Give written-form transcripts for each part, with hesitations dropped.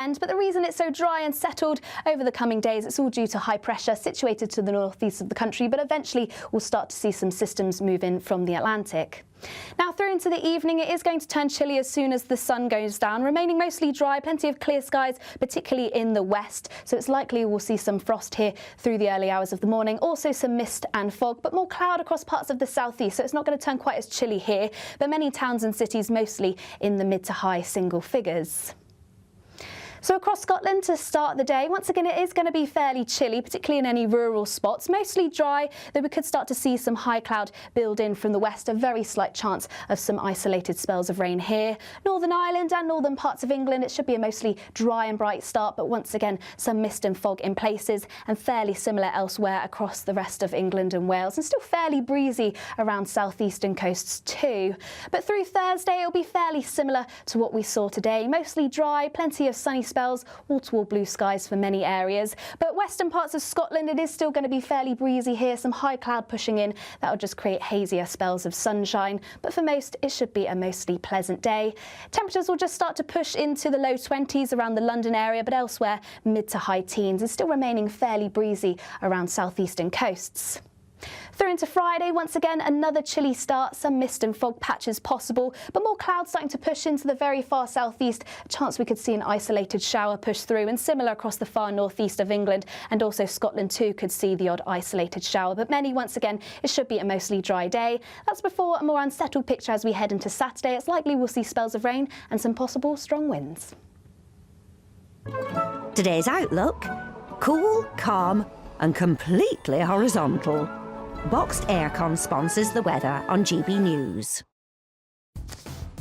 But the reason it's so dry and settled over the coming days, it's all due to high pressure situated to the northeast of the country, but eventually we'll start to see some systems move in from the Atlantic. Now through into the evening, it is going to turn chilly as soon as the sun goes down, remaining mostly dry, plenty of clear skies, particularly in the west. So it's likely we'll see some frost here through the early hours of the morning, also some mist and fog, but more cloud across parts of the southeast. So it's not going to turn quite as chilly here, but many towns and cities mostly in the mid to high single figures. So across Scotland to start the day, once again it is going to be fairly chilly, particularly in any rural spots. Mostly dry, though we could start to see some high cloud build in from the west, a very slight chance of some isolated spells of rain here. Northern Ireland and northern parts of England, it should be a mostly dry and bright start, but once again some mist and fog in places, and fairly similar elsewhere across the rest of England and Wales, and still fairly breezy around southeastern coasts too. But through Thursday it'll be fairly similar to what we saw today, mostly dry, plenty of sunny spells, wall-to-wall blue skies for many areas. But western parts of Scotland, it is still going to be fairly breezy here, some high cloud pushing in. That will just create hazier spells of sunshine. But for most, it should be a mostly pleasant day. Temperatures will just start to push into the low 20s around the London area, but elsewhere mid to high teens, and still remaining fairly breezy around southeastern coasts. Through into Friday, once again, another chilly start, some mist and fog patches possible, but more clouds starting to push into the very far southeast. A chance we could see an isolated shower push through, and similar across the far northeast of England, and also Scotland too could see the odd isolated shower. But many, once again, it should be a mostly dry day. That's before a more unsettled picture as we head into Saturday. It's likely we'll see spells of rain and some possible strong winds. Today's outlook: cool, calm and completely horizontal. Boxed Aircon sponsors the weather on GB News.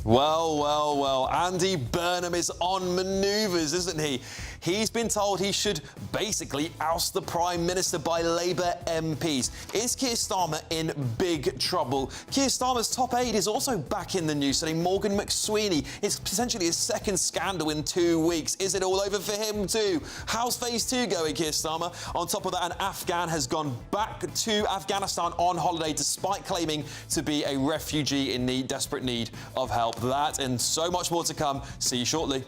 Well, Andy Burnham is on manoeuvres, isn't he? He's been told he should basically oust the Prime Minister by Labour MPs. Is Keir Starmer in big trouble? Keir Starmer's top aide is also back in the news today, Morgan McSweeney. It's potentially his second scandal in 2 weeks. Is it all over for him too? How's phase 2 going, Keir Starmer? On top of that, an Afghan has gone back to Afghanistan on holiday despite claiming to be a refugee in desperate need of help. That and so much more to come. See you shortly.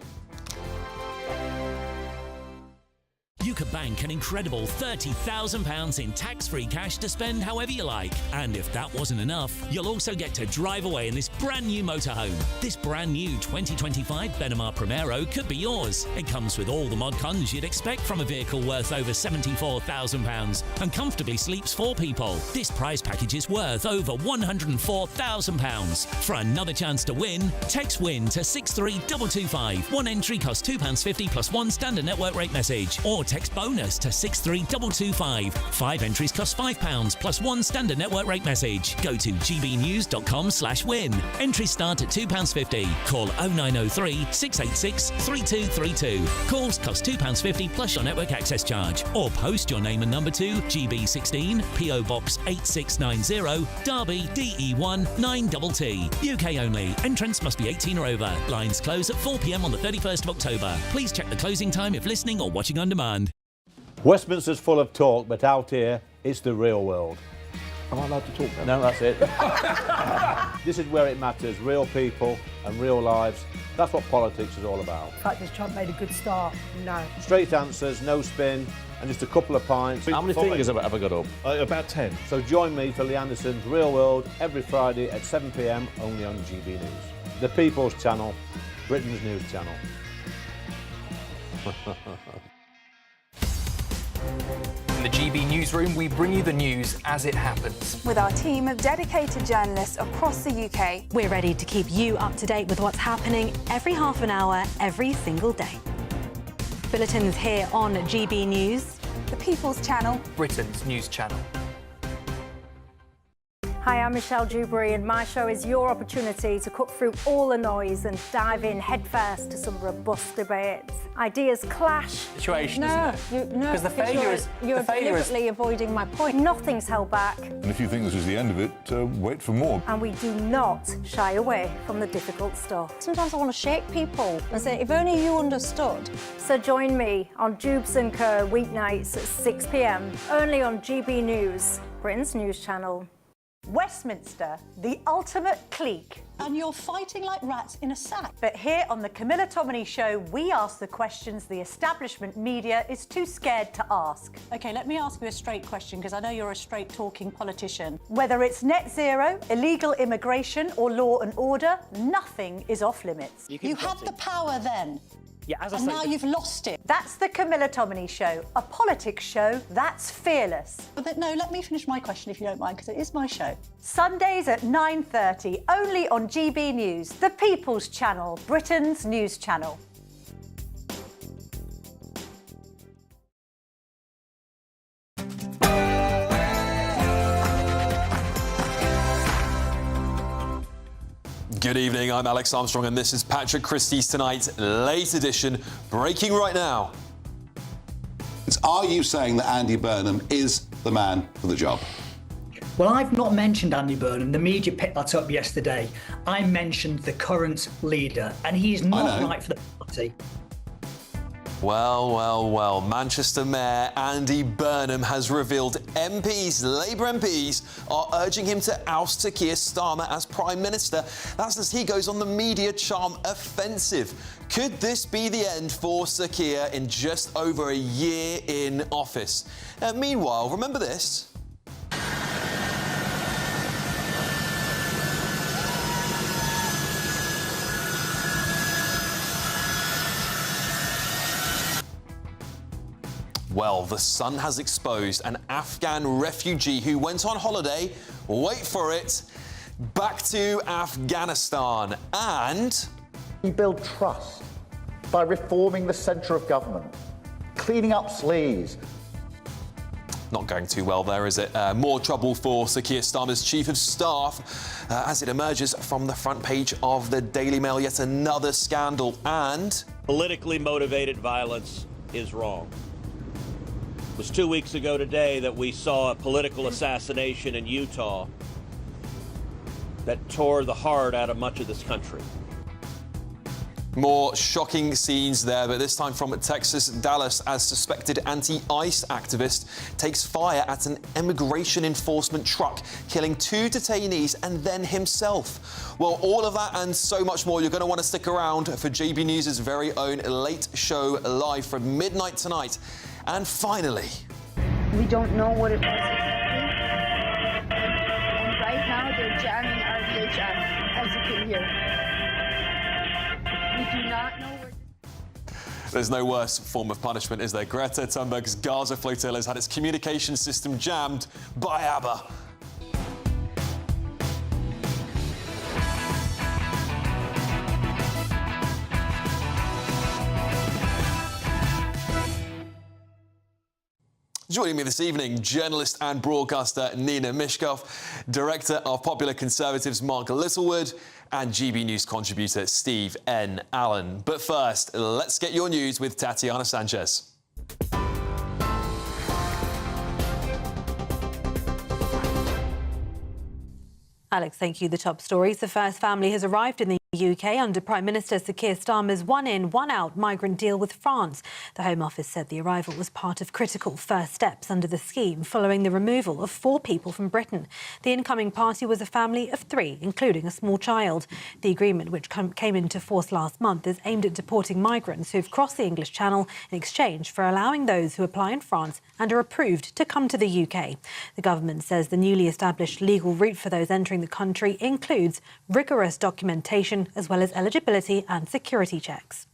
You could bank an incredible £30,000 in tax-free cash to spend however you like. And if that wasn't enough, you'll also get to drive away in this brand new motorhome. This brand new 2025 Benamar Primero could be yours. It comes with all the mod cons you'd expect from a vehicle worth over £74,000 and comfortably sleeps 4 people. This prize package is worth over £104,000. For another chance to win, text WIN to 63225. One entry costs £2.50 plus one standard network rate message, or text bonus to 63225. 5 entries cost £5 plus one standard network rate message. Go to gbnews.com/win. Entries start at £2.50. Call 0903 686 3232. Calls cost £2.50 plus your network access charge. Or post your name and number to GB16 PO Box 8690 Derby DE1 9TT. UK only. Entrance must be 18 or over. Lines close at 4 p.m. on the 31st of October. Please check the closing time if listening or watching on demand. Westminster's full of talk, but out here, it's the real world. Am I allowed to talk now? No, that's it. This is where it matters, real people and real lives. That's what politics is all about. The fact is Trump made a good start. No. Straight answers, no spin, and just a couple of pints. How many fingers have I got up? About 10. So join me for Lee Anderson's Real World every Friday at 7 p.m. only on GB News. The People's Channel, Britain's news channel. In the GB Newsroom, we bring you the news as it happens. With our team of dedicated journalists across the UK. We're ready to keep you up to date with what's happening every half an hour, every single day. Bulletins here on GB News. The People's Channel. Britain's news channel. Hi, I'm Michelle Dewberry, and my show is your opportunity to cut through all the noise and dive in headfirst to some robust debates. Ideas clash. Situation, because the failure is... You're deliberately avoiding my point. Nothing's held back. And if you think this is the end of it, wait for more. And we do not shy away from the difficult stuff. Sometimes I want to shake people and say, if only you understood. So join me on Jubes and Kerr weeknights at 6 p.m. only on GB News, Britain's news channel. Westminster, the ultimate clique. And you're fighting like rats in a sack. But here on the Camilla Tominey Show, we ask the questions the establishment media is too scared to ask. OK, let me ask you a straight question, because I know you're a straight-talking politician. Whether it's net zero, illegal immigration or law and order, nothing is off limits. You had the power then. Yeah, as I and say, now you've lost it. That's the Camilla Tominey Show, a politics show that's fearless. But no, let me finish my question if you don't mind, because it is my show. Sundays at 9:30, only on GB News, the People's Channel, Britain's news channel. Good evening, I'm Alex Armstrong and this is Patrick Christys Tonight's late edition, breaking right now. Are you saying that Andy Burnham is the man for the job? Well, I've not mentioned Andy Burnham. The media picked that up yesterday. I mentioned the current leader, and he's not right for the party. Well, Manchester Mayor Andy Burnham has revealed Labour MPs are urging him to oust Sir Keir Starmer as Prime Minister. That's as he goes on the media charm offensive. Could this be the end for Sir Keir in just over a year in office? Meanwhile, remember this? Well, the Sun has exposed an Afghan refugee who went on holiday, wait for it, back to Afghanistan and... We build trust by reforming the centre of government, cleaning up sleaze. Not going too well there, is it? More trouble for Sir Keir Starmer's Chief of Staff as it emerges from the front page of the Daily Mail. Yet another scandal and... Politically motivated violence is wrong. It was 2 weeks ago today that we saw a political assassination in Utah that tore the heart out of much of this country. More shocking scenes there, but this time from Texas, Dallas, as suspected anti-ICE activist takes fire at an immigration enforcement truck, killing 2 detainees and then himself. Well, all of that and so much more, you're going to want to stick around for GB News' very own Late Show live from midnight tonight. And finally... We don't know what it was exactly. And right now they're jamming our VHS, as you can hear. We do not know where... There's no worse form of punishment, is there? Greta Thunberg's Gaza flotilla has had its communication system jammed by ABBA. Joining me this evening, journalist and broadcaster Nina Mishkov, director of Popular Conservatives Mark Littlewood, and GB News contributor Steve N. Allen. But first, let's get your news with Tatiana Sanchez. Alex, thank you. The top stories. The first family has arrived in the UK under Prime Minister Sir Keir Starmer's one-in, one-out migrant deal with France. The Home Office said the arrival was part of critical first steps under the scheme following the removal of 4 people from Britain. The incoming party was a family of 3, including a small child. The agreement, which came into force last month, is aimed at deporting migrants who've crossed the English Channel in exchange for allowing those who apply in France and are approved to come to the UK. The government says the newly established legal route for those entering the country includes rigorous documentation as well as eligibility and security checks.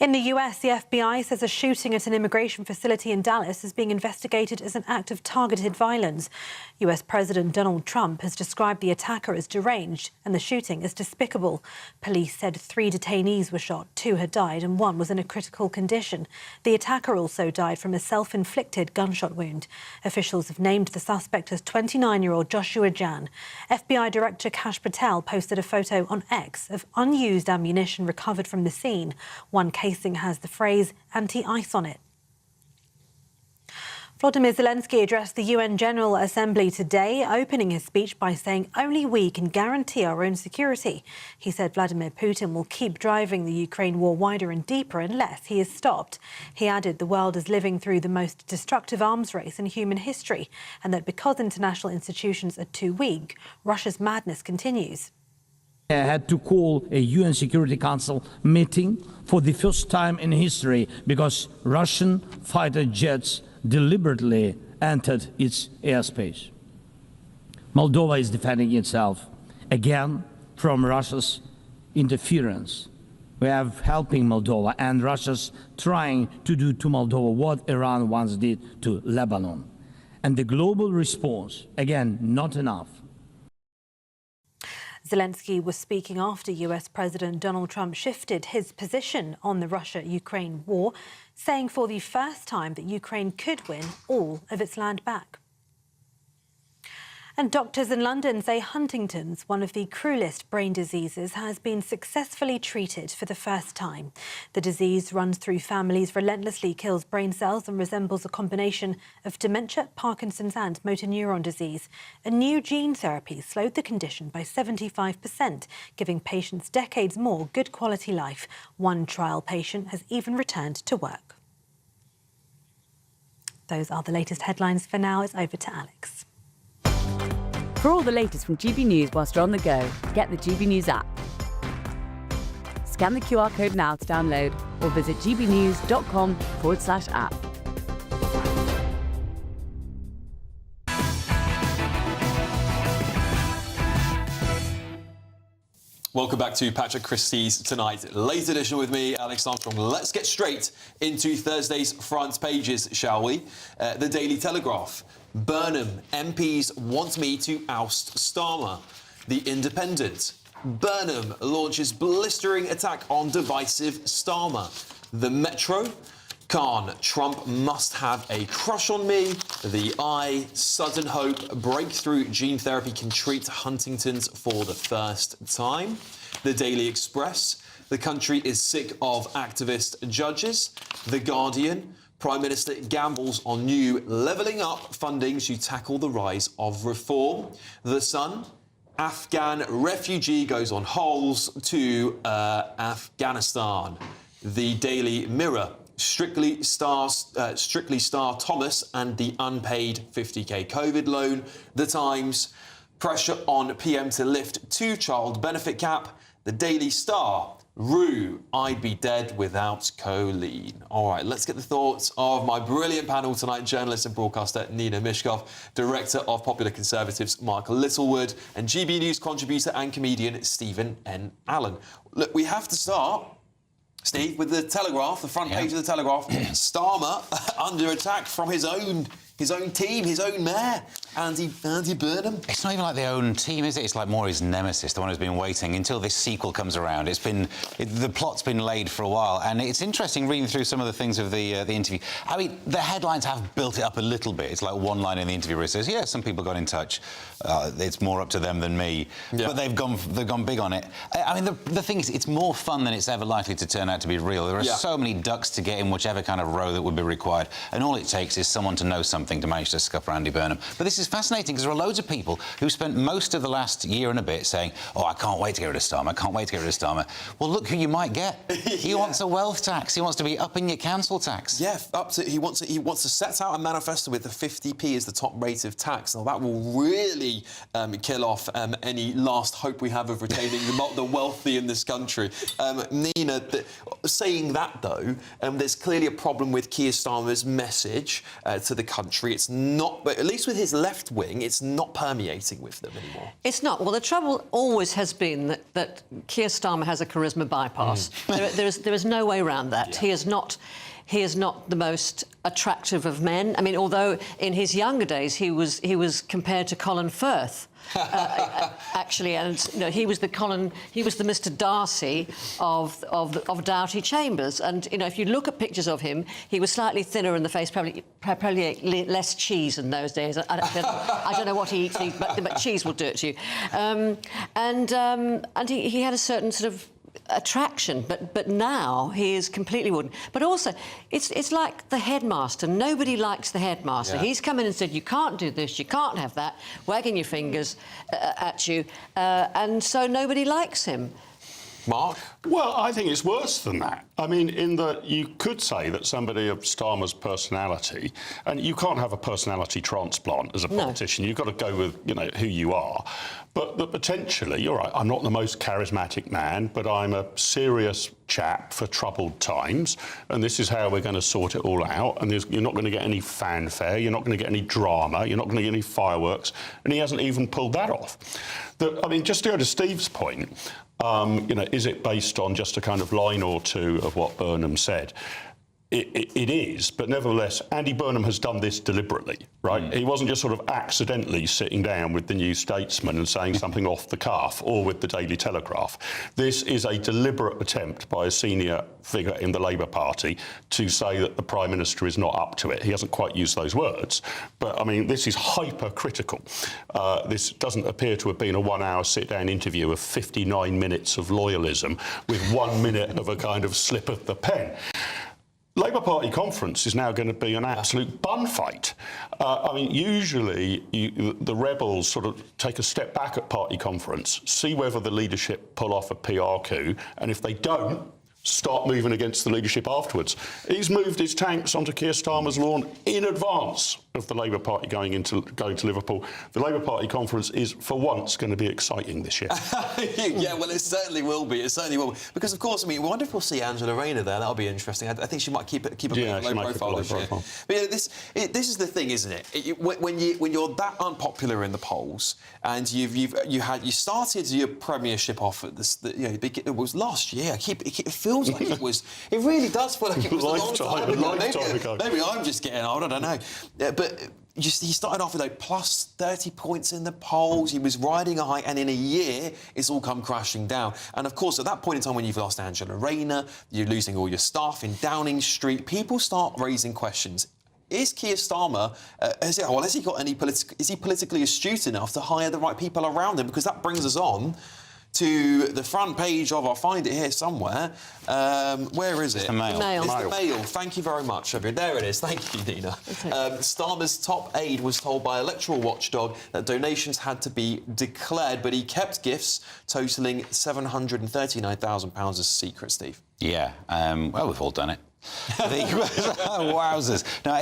In the US, the FBI says a shooting at an immigration facility in Dallas is being investigated as an act of targeted violence. US President Donald Trump has described the attacker as deranged and the shooting as despicable. Police said 3 detainees were shot, 2 had died and 1 was in a critical condition. The attacker also died from a self-inflicted gunshot wound. Officials have named the suspect as 29-year-old Joshua Jan. FBI Director Kash Patel posted a photo on X of unused ammunition recovered from the scene. One casing has the phrase anti-ICE on it. Volodymyr Zelensky addressed the UN General Assembly today, opening his speech by saying only we can guarantee our own security. He said Vladimir Putin will keep driving the Ukraine war wider and deeper unless he is stopped. He added the world is living through the most destructive arms race in human history, and that because international institutions are too weak, Russia's madness continues. I had to call a UN Security Council meeting for the first time in history because Russian fighter jets deliberately entered its airspace. Moldova is defending itself again from Russia's interference. We are helping Moldova, and Russia's trying to do to Moldova what Iran once did to Lebanon. And the global response, again, not enough. Zelensky was speaking after US President Donald Trump shifted his position on the Russia-Ukraine war, saying for the first time that Ukraine could win all of its land back. And doctors in London say Huntington's, one of the cruelest brain diseases, has been successfully treated for the first time. The disease runs through families, relentlessly kills brain cells and resembles a combination of dementia, Parkinson's and motor neuron disease. A new gene therapy slowed the condition by 75%, giving patients decades more good quality life. One trial patient has even returned to work. Those are the latest headlines. For now, it's over to Alex. For all the latest from GB News whilst you're on the go, get the GB News app. Scan the QR code now to download or visit gbnews.com/app. Welcome back to Patrick Christys Tonight. Late edition with me, Alex Armstrong. Let's get straight into Thursday's front pages, shall we? The Daily Telegraph. Burnham, MPs want me to oust Starmer. The Independent. Burnham launches blistering attack on divisive Starmer. The Metro. Khan, Trump must have a crush on me. The Eye, sudden hope, breakthrough gene therapy can treat Huntington's for the first time. The Daily Express, the country is sick of activist judges. The Guardian, Prime Minister gambles on new levelling up funding to tackle the rise of reform. The Sun, Afghan refugee goes on holes to Afghanistan. The Daily Mirror, Strictly Star Thomas and the unpaid 50k COVID loan. The Times, pressure on PM to lift two-child benefit cap. The Daily Star, Rue, I'd be dead without Colleen. All right, let's get the thoughts of my brilliant panel tonight. Journalist and broadcaster Nina Mishkov, Director of Popular Conservatives Mark Littlewood, and GB News contributor and comedian Stephen N. Allen. Look, we have to start, Steve, with the Telegraph, the front page of the Telegraph. Starmer under attack from his own team, his own mayor, Andy Burnham. It's not even like the own team, is it? It's like more his nemesis, the one who's been waiting until this sequel comes around. The plot's been laid for a while, and it's interesting reading through some of the things of the interview. I mean, the headlines have built it up a little bit. It's like one line in the interview where it says, "Yeah, some people got in touch. It's more up to them than me." Yeah. But they've gone big on it. I mean, the thing is, it's more fun than it's ever likely to turn out to be real. There are so many ducks to get in whichever kind of row that would be required, and all it takes is someone to know something to manage to scupper Andy Burnham. But this is fascinating because there are loads of people who spent most of the last year and a bit saying, "Oh, I can't wait to get rid of Starmer. I can't wait to get rid of Starmer." Well, look who you might get. He wants a wealth tax. He wants to be upping your council tax. Yeah, he wants to set out a manifesto with the 50p as the top rate of tax. Now that will really kill off any last hope we have of retaining the wealthy in this country. Nina, saying that though, there's clearly a problem with Keir Starmer's message to the country. It's not, but at least with his left wing, it's not permeating with them anymore. It's not. Well, the trouble always has been that Keir Starmer has a charisma bypass. There is no way around that. Yeah. He is not the most attractive of men. I mean, although in his younger days he was compared to Colin Firth. Actually, and you know, he was the Mr. Darcy of Doughty Chambers, and you know, if you look at pictures of him, he was slightly thinner in the face, probably ate less cheese in those days. I don't know what he eats, but cheese will do it to you. And he had a certain sort of attraction, but now he is completely wooden. But also, it's like the headmaster. Nobody likes the headmaster. Yeah. He's come in and said, you can't do this, you can't have that, wagging your fingers at you, and so nobody likes him. Mark? Well, I think it's worse than that. I mean, in that you could say that somebody of Starmer's personality, and you can't have a personality transplant as a politician. You've got to go with, you know, who you are. But that potentially, you're right, I'm not the most charismatic man, but I'm a serious chap for troubled times, and this is how we're going to sort it all out, and you're not going to get any fanfare, you're not going to get any drama, you're not going to get any fireworks, and he hasn't even pulled that off. I mean, just to go to Steve's point, you know, is it based on just a kind of line or two of what Burnham said? It is, but nevertheless, Andy Burnham has done this deliberately, right? He wasn't just sort of accidentally sitting down with the New Statesman and saying something off the cuff, or with the Daily Telegraph. This is a deliberate attempt by a senior figure in the Labour Party to say that the Prime Minister is not up to it. He hasn't quite used those words, but I mean, this is hypercritical. This doesn't appear to have been a 1-hour sit-down interview of 59 minutes of loyalism with 1 minute of a kind of slip of the pen. Labour Party conference is now going to be an absolute bun fight. I mean, usually the rebels sort of take a step back at party conference, see whether the leadership pull off a PR coup, and if they don't, start moving against the leadership afterwards. He's moved his tanks onto Keir Starmer's lawn in advance of the Labour Party going to Liverpool. The Labour Party conference is, for once, going to be exciting this year. Yeah, well, it certainly will be. It certainly will be. Because, of course, I mean, I wonder if we'll see Angela Rayner there. That'll be interesting. I think she might keep a bit of a low profile this year. But yeah, this is the thing, isn't it? When you're that unpopular in the polls, and you started your premiership off at this, it was last year. It feels like it was. It really does feel like it was a long time ago. Maybe I'm just getting old. I don't know. But he started off with a plus 30 points in the polls. He was riding a high, and in a year, it's all come crashing down. And of course, at that point in time, when you've lost Angela Rayner, you're losing all your staff in Downing Street. People start raising questions. Is Keir Starmer, has he got any is he politically astute enough to hire the right people around him? Because that brings us on to the front page of, I'll find it here somewhere. Where is it? It's the Mail. It's the Mail. Thank you very much, everyone. There it is. Thank you, Nina. Starmer's top aide was told by electoral watchdog that donations had to be declared, but he kept gifts totalling £739,000 as a secret, Steve. Yeah, well, we've all done it. Wowzers. No,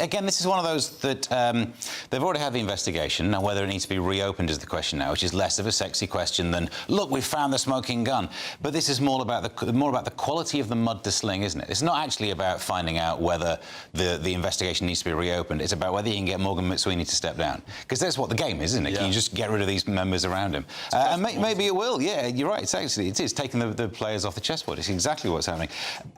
again, this is one of those that they've already had the investigation. Now, whether it needs to be reopened is the question now, which is less of a sexy question than, look, we've found the smoking gun. But this is more about the quality of the mud to sling, isn't it? It's not actually about finding out whether the investigation needs to be reopened. It's about whether you can get Morgan McSweeney to step down. Because that's what the game is, isn't it? Yeah. Can you just get rid of these members around him? And maybe it will. Yeah, you're right. It is taking the players off the chessboard. It's exactly what's happening.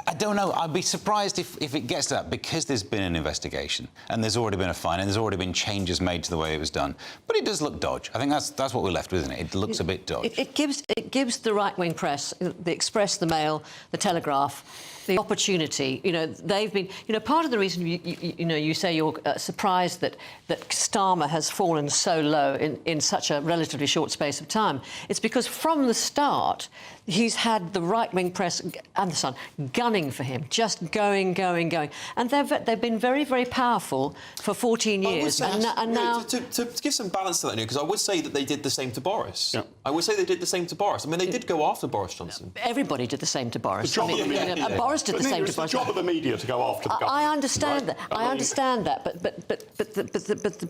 I don't know. I'd be surprised if it gets to that, because there's been an investigation and there's already been a fine and there's already been changes made to the way it was done. But it does look dodge. I think that's what we're left with, isn't it? It looks a bit dodge. It gives the right-wing press, the Express, the Mail, the Telegraph, the opportunity. You know, they've been. You know, part of the reason you say you're surprised that Starmer has fallen so low in such a relatively short space of time. It's because from the start he's had the right-wing press and the Sun gunning for him, just going, and they've been very, very powerful for 14 years. And now to give some balance to that, because I would say that they did the same to Boris. Yeah. I would say they did the same to Boris. I mean, they did go after Boris Johnson. Everybody did the same to Boris. Boris did the same to Boris. It's the job of the media to go after the government. I understand that. I understand that.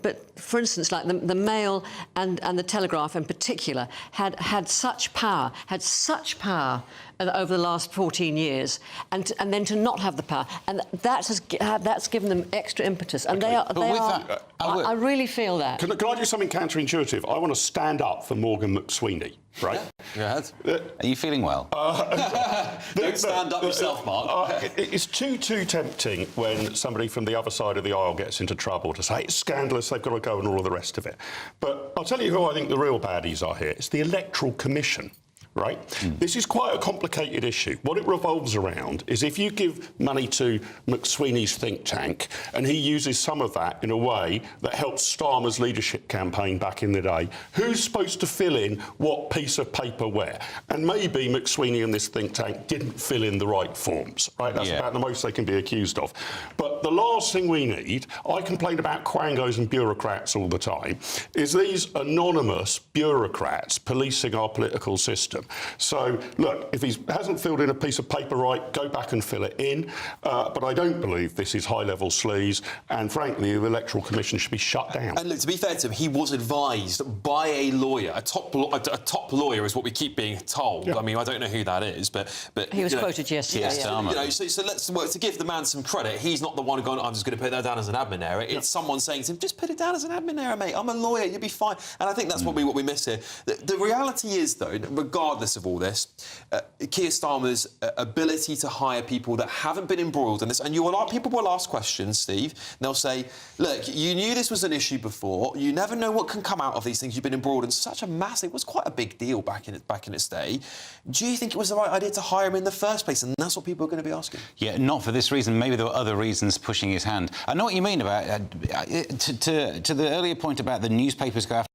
But for instance, like the Mail and the Telegraph in particular had such power over the last 14 years, and then to not have the power, and that's given them extra impetus, and I really feel that. Can I do something counterintuitive? I want to stand up for Morgan McSweeney, right? Yeah. Are you feeling well? Don't stand up yourself, Mark. It's too tempting when somebody from the other side of the aisle gets into trouble to say it's scandalous, they've got to go, and all of the rest of it. But I'll tell you who I think the real baddies are here. It's the Electoral Commission. right? This is quite a complicated issue. What it revolves around is if you give money to McSweeney's think tank and he uses some of that in a way that helps Starmer's leadership campaign back in the day, who's supposed to fill in what piece of paper where? And maybe McSweeney and this think tank didn't fill in the right forms, right? That's about the most they can be accused of. But the last thing we need, I complain about quangos and bureaucrats all the time, is these anonymous bureaucrats policing our political system. So, look, if he hasn't filled in a piece of paper right, go back and fill it in. But I don't believe this is high-level sleaze, and frankly, the Electoral Commission should be shut down. And look, to be fair to him, he was advised by a lawyer, a top lawyer is what we keep being told. I mean, I don't know who that is, but he was quoted yesterday. So let's to give the man some credit. He's not the one going, I'm just going to put that down as an admin error. It's someone saying to him, just put it down as an admin error, mate. I'm a lawyer. You'll be fine. And I think that's what we miss here. The reality is, though, regardless of all this, Keir Starmer's ability to hire people that haven't been embroiled in this, and people will ask questions, Steve, and they'll say, look, you knew this was an issue before. You never know what can come out of these things. You've been embroiled in such a massive, it was quite a big deal back in its day. Do you think it was the right idea to hire him in the first place? And that's what people are going to be asking. Yeah, not for this reason. Maybe there were other reasons pushing his hand. I know what you mean about to the earlier point about the newspapers go after.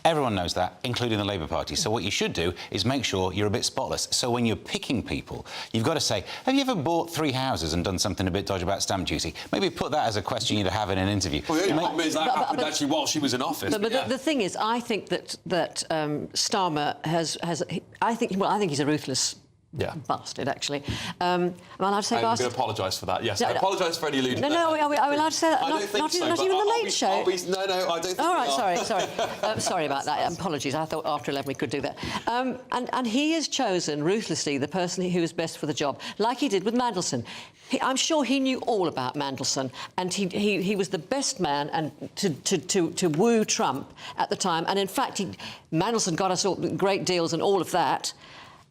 Everyone knows that, including the Labour Party. So what you should do is make sure you're a bit spotless. So when you're picking people, you've got to say, have you ever bought 3 houses and done something a bit dodgy about stamp duty? Maybe put that as a question you'd have in an interview. Well, the only problem is that happened actually while she was in office. But the thing is, I think that Starmer has I think he's a ruthless bastard, actually. Am I allowed to say bastard? I'm going to apologise for that, yes. I apologise for any alluding to that. No, are we allowed to say that? I don't think so. Not even the Late Show? No, I don't think All right, we are. sorry. Sorry about that. Apologies. I thought after 11 we could do that. And he has chosen, ruthlessly, the person who is best for the job, like he did with Mandelson. I'm sure he knew all about Mandelson, and he was the best man and to woo Trump at the time. And in fact, Mandelson got us all great deals and all of that.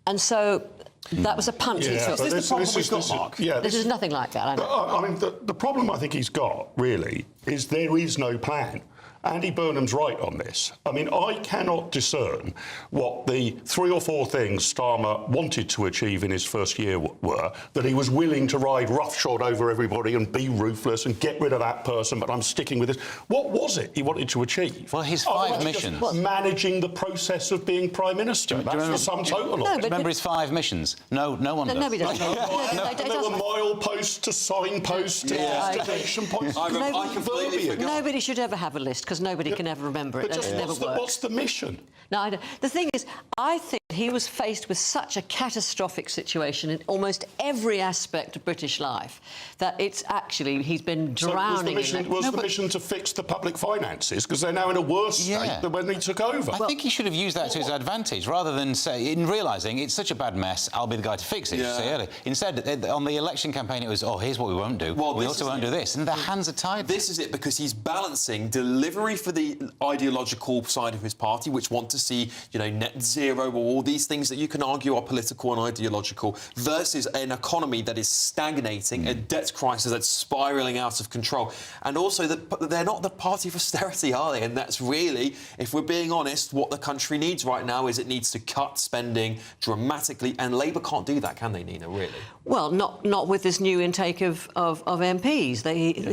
And so that was a punch. Yeah, Is this the problem we've got, Mark? Yeah, this is nothing like that, I know. I mean, the problem I think he's got, really, is there is no plan. Andy Burnham's right on this. I mean, I cannot discern what the 3 or 4 things Starmer wanted to achieve in his first year were, that he was willing to ride roughshod over everybody and be ruthless and get rid of that person, but I'm sticking with this. What was it he wanted to achieve? Well, his 5 missions. Managing the process of being Prime Minister. That's the sum total of it. Remember his 5 missions? No one does. Nobody does. There were mileposts to signposts to destination points. Nobody should ever have a list, because nobody can ever remember it. It never works. What's the mission? No, the thing is, I think he was faced with such a catastrophic situation in almost every aspect of British life that it's actually he's been drowning. Was the mission to fix the public finances, because they're now in a worse state than when he took over? I think he should have used that to his advantage, rather than say, in realising it's such a bad mess, I'll be the guy to fix it. Say earlier. Instead, on the election campaign, it was, here's what we won't do. Well, we also won't do this, and their hands are tied. This is it, because he's balancing delivery for the ideological side of his party, which want to see, net zero or all these things that you can argue are political and ideological, versus an economy that is stagnating, a debt crisis that's spiralling out of control. And also, they're not the party of austerity, are they? And that's really, if we're being honest, what the country needs right now is it needs to cut spending dramatically, and Labour can't do that, can they, Nina, really? Well, not with this new intake of MPs.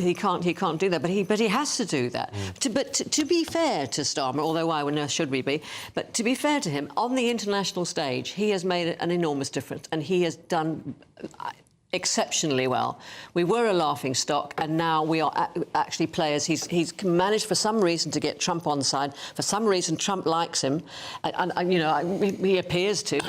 He can't do that, but he has to do that. But to be fair to Starmer, although why on earth should we be? But to be fair to him, on the international stage, he has made an enormous difference, and he has done exceptionally well. We were a laughingstock, and now we are actually players. He's managed for some reason to get Trump on side. For some reason, Trump likes him, and he appears to.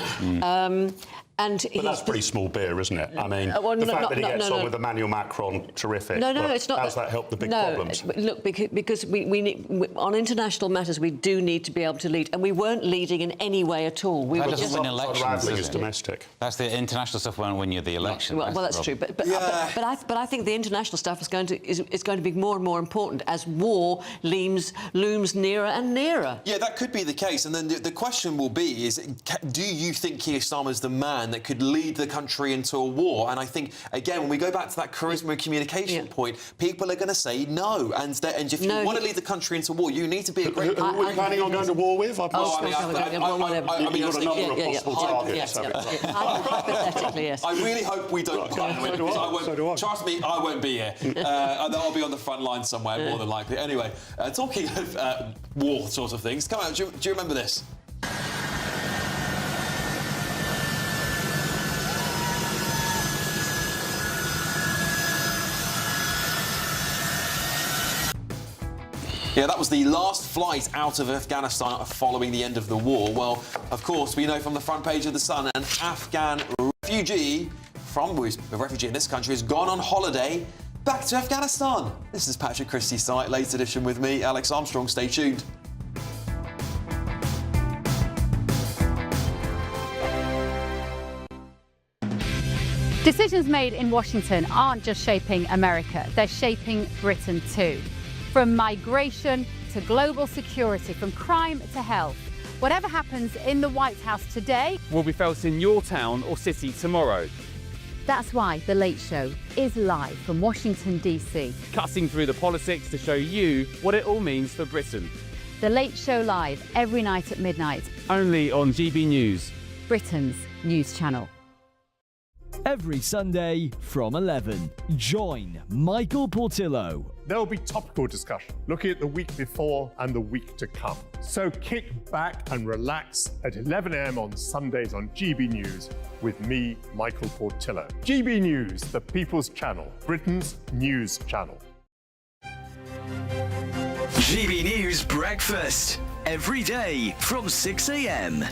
But that's pretty small beer, isn't it? I mean, the fact that he gets on with Emmanuel Macron, terrific. No, it's not. How's that help the big problems? Look, because we need, on international matters, we do need to be able to lead, and we weren't leading in any way at all. We were just win elections. Is domestic. That's the international stuff won't win you the election. Well, that's true. But I think the international stuff is going to be more and more important as war looms nearer and nearer. Yeah, that could be the case. And then the question will be: do you think Keir Starmer's the man man that could lead the country into a war. And I think, again, when we go back to that charisma and communication point, people are going to say no. And if you want to lead the country into war, you need to be a great... Who are we planning on going to war with? You've got a number of possible targets. Hypothetically, yes. I really hope we don't plan with it. Trust me, I won't be here. I'll be on the front line somewhere, more than likely. Anyway, talking of war sort of things, come on, do you remember this? Yeah, that was the last flight out of Afghanistan following the end of the war. Well, of course, we know from the front page of The Sun, an Afghan refugee a refugee in this country has gone on holiday back to Afghanistan. This is Patrick Christys tonight, late edition with me, Alex Armstrong. Stay tuned. Decisions made in Washington aren't just shaping America, they're shaping Britain too. From migration to global security, from crime to health. Whatever happens in the White House today will be felt in your town or city tomorrow. That's why The Late Show is live from Washington, D.C. Cutting through the politics to show you what it all means for Britain. The Late Show live every night at midnight. Only on GB News, Britain's news channel. Every Sunday from 11, join Michael Portillo. There will be topical discussion, looking at the week before and the week to come. So kick back and relax at 11 a.m. on Sundays on GB News with me, Michael Portillo. GB News, the People's Channel, Britain's news channel. GB News Breakfast, every day from 6 a.m.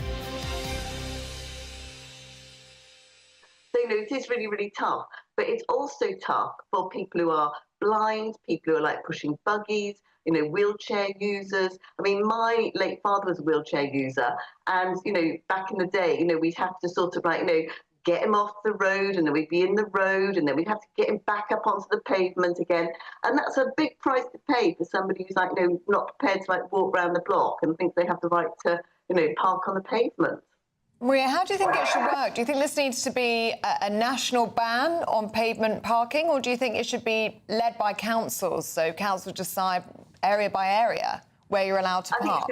So, it is really, really tough, but it's also tough for people who are blind, people who are like pushing buggies, wheelchair users. I mean, my late father was a wheelchair user, and, back in the day, we'd have to sort of get him off the road, and then we'd be in the road, and then we'd have to get him back up onto the pavement again. And that's a big price to pay for somebody who's not prepared to walk around the block and think they have the right to, park on the pavement. Maria, how do you think it should work? Do you think this needs to be a national ban on pavement parking, or do you think it should be led by councils, so councils decide area by area where you're allowed to park?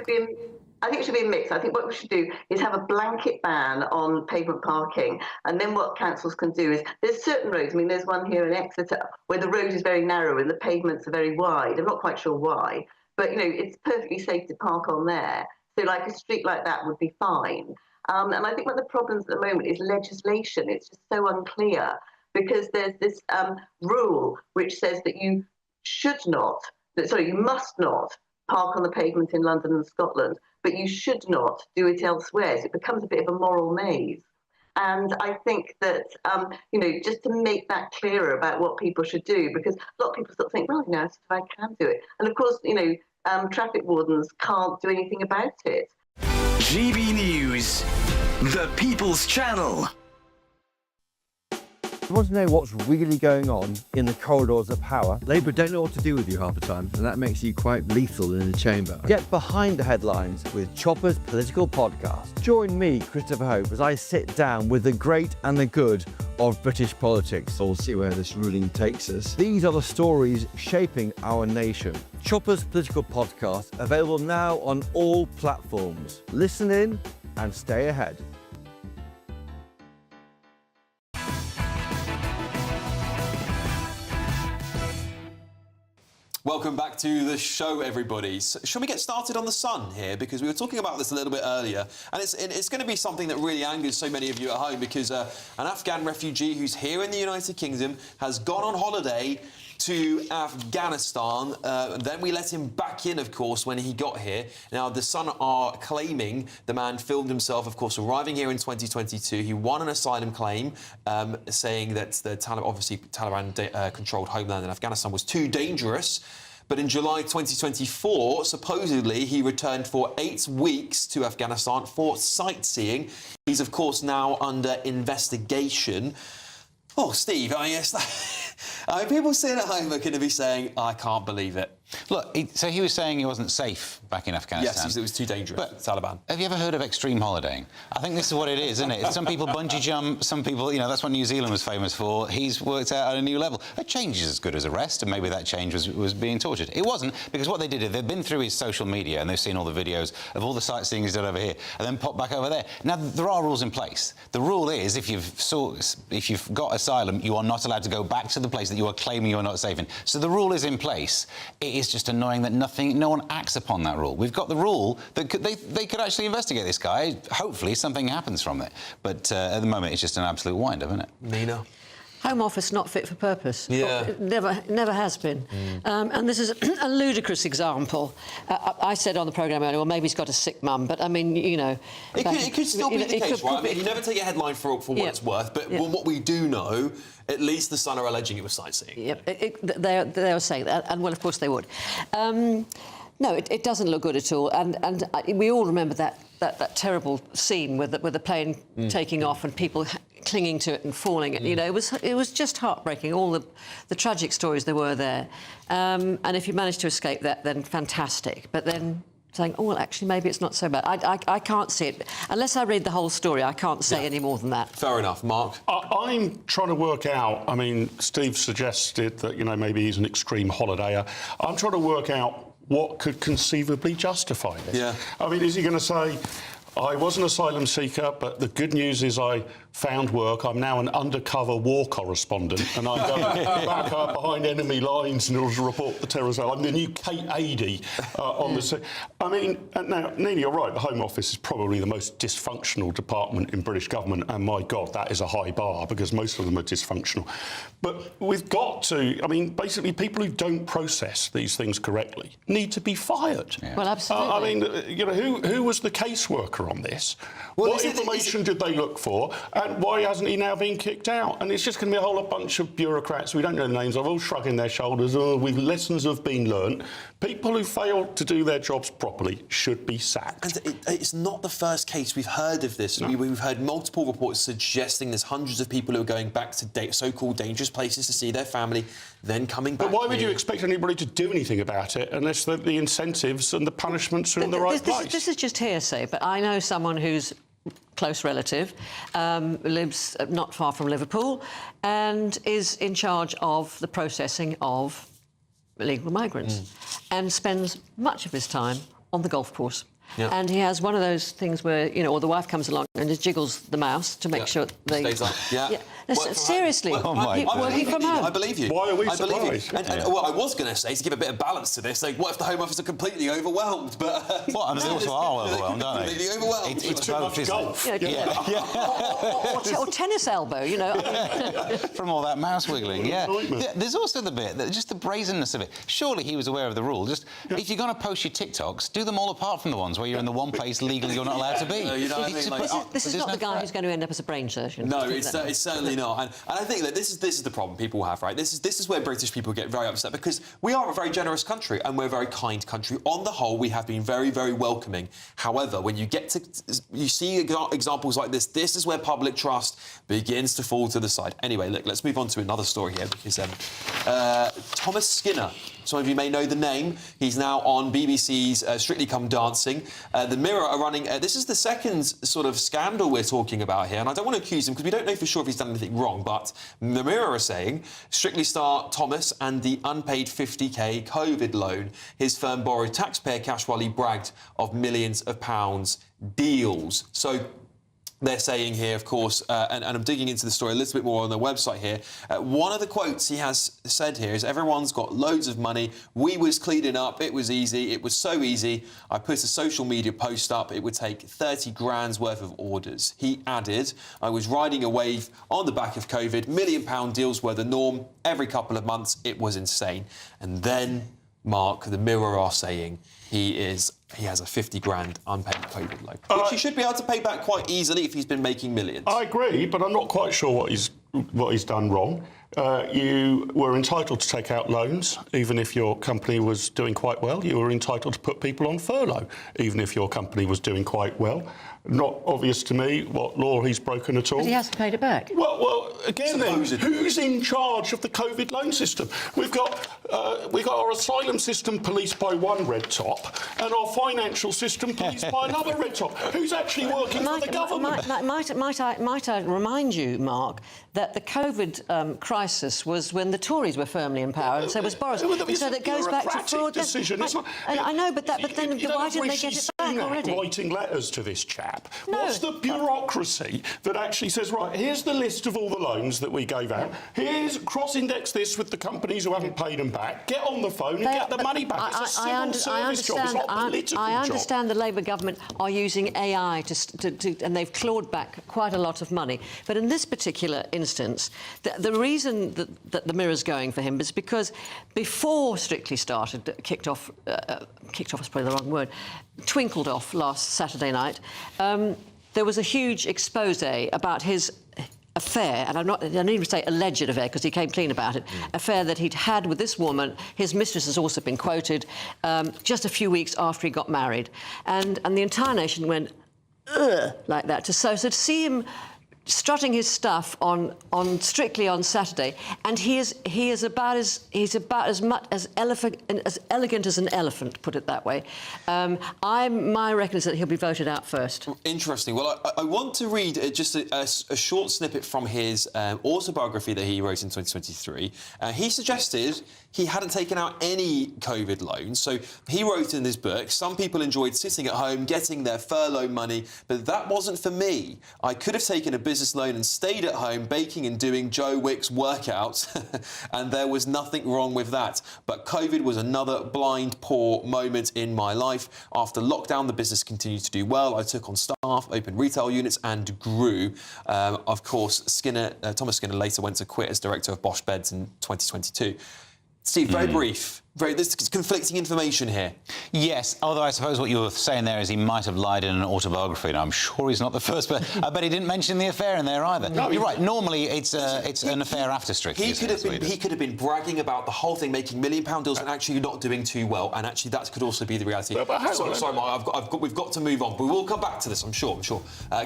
I think it should be a mix. I think what we should do is have a blanket ban on pavement parking, and then what councils can do is, there's certain roads, there's one here in Exeter where the road is very narrow and the pavements are very wide. I'm not quite sure why, but, it's perfectly safe to park on there. So like a street like that would be fine. And I think one of the problems at the moment is legislation. It's just so unclear, because there's this rule which says that you must not park on the pavement in London and Scotland, but you should not do it elsewhere. So it becomes a bit of a moral maze. And I think that, just to make that clearer about what people should do, because a lot of people sort of think, well, I can do it. And of course, traffic wardens can't do anything about it. GB News, the People's Channel. You want to know what's really going on in the corridors of power? Labour don't know what to do with you half the time, and that makes you quite lethal in the chamber. Get behind the headlines with Chopper's Political Podcast. Join me, Christopher Hope, as I sit down with the great and the good of British politics. We'll see where this ruling takes us. These are the stories shaping our nation. Chopper's Political Podcast, available now on all platforms. Listen in and stay ahead. Welcome back to the show, everybody. So, shall we get started on The Sun here? Because we were talking about this a little bit earlier, and it's going to be something that really angers so many of you at home, because an Afghan refugee who's here in the United Kingdom has gone on holiday to Afghanistan. Then we let him back in, of course, when he got here. Now, The Sun are claiming the man filmed himself, of course, arriving here in 2022. He won an asylum claim, saying that the Taliban-controlled homeland in Afghanistan was too dangerous. But in July 2024, supposedly, he returned for 8 weeks to Afghanistan for sightseeing. He's, of course, now under investigation. Oh, Steve, I guess people sitting at home are going to be saying, I can't believe it. Look, so he was saying he wasn't safe back in Afghanistan. Yes, it was too dangerous. But Taliban. Have you ever heard of extreme holidaying? I think this is what it is, isn't it? Some people bungee jump, some people, you know, that's what New Zealand was famous for. He's worked out at a new level. A change is as good as a rest, and maybe that change was being tortured. It wasn't, because what they did is they've been through his social media and they've seen all the videos of all the sightseeing he's done over here, and then pop back over there. Now, there are rules in place. The rule is if you've got asylum, you are not allowed to go back to the place that you are claiming you are not safe in. So the rule is in place. It is just annoying that no one acts upon that rule. We've got the rule that they could actually investigate this guy. Hopefully something happens from it. But at the moment, it's just an absolute wind-up, isn't it? Nina? Home Office not fit for purpose. Yeah. It never has been. And this is a ludicrous example. I said on the programme earlier, well, maybe he's got a sick mum, but I mean, you know... It could still be the case, right? I mean, you never take a headline for what it's worth, but what we do know, at least the Sun are alleging it was sightseeing. Yep, they were saying that, and well, of course they would. No, it doesn't look good at all, and we all remember that terrible scene with the plane taking off and people clinging to it and falling. You know, it was just heartbreaking. All the tragic stories there were there, and if you manage to escape that, then fantastic. But then saying, oh well, actually maybe it's not so bad. I can't see it unless I read the whole story. I can't say any more than that. Fair enough, Mark. I'm trying to work out. I mean, Steve suggested that maybe he's an extreme holidayer. I'm trying to work out what could conceivably justify this. Yeah. I mean, is he going to say, I was an asylum seeker, but the good news is I found work. I'm now an undercover war correspondent, and I'm going back up behind enemy lines in order to report the terrorists. I'm the new Kate Adie on the sea. I mean, now, Nina, you're right. The Home Office is probably the most dysfunctional department in British government, and my God, that is a high bar because most of them are dysfunctional. But we've got to. I mean, basically, people who don't process these things correctly need to be fired. Yeah. Well, absolutely. I mean, who was the caseworker on this? Well, what information did they look for? And why hasn't he now been kicked out? And it's just going to be a whole bunch of bureaucrats we don't know the names of, all shrugging their shoulders. Oh, lessons have been learnt. People who fail to do their jobs properly should be sacked. And it's not the first case we've heard of this. No. We've heard multiple reports suggesting there's hundreds of people who are going back to so-called dangerous places to see their family, then coming back. But why would you expect anybody to do anything about it unless the incentives and the punishments are in the right place? This is just hearsay, but I know someone who's close relative, lives not far from Liverpool and is in charge of the processing of illegal migrants and spends much of his time on the golf course. Yeah. And he has one of those things where, or the wife comes along and just jiggles the mouse to make sure they... Stays up. Yeah. Seriously. Working from home. I believe you. Why are we surprised? And what I was going to say, to give a bit of balance to this, like, what if the Home Office are completely overwhelmed? But they also are overwhelmed, aren't they? Completely overwhelmed. It's too much golf. Or tennis elbow, From all that mouse wiggling, There's also the bit, just the brazenness of it. Surely he was aware of the rule. Just, if you're going to post your TikToks, do them all apart from the ones where you're in the one place legally you're not allowed to be. This is not the guy who's going to end up as a brain surgeon. No, it's certainly not. And I think that this is the problem people have, right? This is where British people get very upset, because we are a very generous country and we're a very kind country. On the whole, we have been very, very welcoming. However, when you see examples like this is where public trust begins to fall to the side. Anyway, look, let's move on to another story here, because Thomas Skinner, some of you may know the name. He's now on BBC's Strictly Come Dancing. The Mirror are running... this is the second sort of scandal we're talking about here, and I don't want to accuse him because we don't know for sure if he's done anything wrong, but The Mirror are saying Strictly star Thomas and the unpaid 50k COVID loan his firm borrowed taxpayer cash while he bragged of millions of pounds deals. So... they're saying here, of course, and I'm digging into the story a little bit more on their website here. One of the quotes he has said here is, everyone's got loads of money. We was cleaning up. It was easy. It was so easy. I put a social media post up. It would take 30 grand's worth of orders. He added, I was riding a wave on the back of COVID. £1 million deals were the norm. Every couple of months, it was insane. And then, Mark, The Mirror are saying he has a 50 grand unpaid COVID loan, which he should be able to pay back quite easily if he's been making millions. I agree, but I'm not quite sure what he's done wrong. You were entitled to take out loans, even if your company was doing quite well. You were entitled to put people on furlough, even if your company was doing quite well. Not obvious to me what law he's broken at all. But he hasn't paid it back. Well, again, then, who's in charge of the COVID loan system? We've got our asylum system policed by one red top, and our financial system policed by another red top. Who's actually working for the government? Might I remind you, Mark, that the COVID crisis was when the Tories were firmly in power, and so was Boris. And so that goes back to fraud. Decision. I know, but then why didn't they get it back already? Writing letters to this chap. No. What's the bureaucracy that actually says, right, here's the list of all the loans that we gave out. Here's cross-index this with the companies who haven't paid them back. Get on the phone and get the money back. It's a civil service job. It's not a political job. I understand the Labour government are using AI and they've clawed back quite a lot of money. But in this particular instance, the reason that the Mirror's going for him is because before Strictly started, kicked off is probably the wrong word, twinkled off last Saturday night, there was a huge expose about his affair, and I don't even say alleged affair because he came clean about it, affair that he'd had with this woman. His mistress has also been quoted just a few weeks after he got married. And the entire nation went, ugh, like that. So to see him strutting his stuff on Strictly on Saturday, and he is about as much as elegant as an elephant, put it that way. My reckon is that he'll be voted out first. Interesting. Well, I want to read just a short snippet from his autobiography that he wrote in 2023. He suggested he hadn't taken out any COVID loans. So he wrote in his book, some people enjoyed sitting at home, getting their furlough money, but that wasn't for me. I could have taken a business loan and stayed at home baking and doing Joe Wick's workouts, and there was nothing wrong with that. But COVID was another blind, poor moment in my life. After lockdown, the business continued to do well. I took on staff, opened retail units, and grew. Of course, Thomas Skinner later went to quit as director of Bosch Beds in 2022. Steve, very brief. There's conflicting information here. Yes, although I suppose what you were saying there is he might have lied in an autobiography, and I'm sure he's not the first, but I bet he didn't mention the affair in there either. No, you're right. Normally, it's an affair after Strictly. He could have been bragging about the whole thing, making £1 million deals, and actually not doing too well. And actually, that could also be the reality. Sorry, Mark, we've got to move on. But we will come back to this, I'm sure.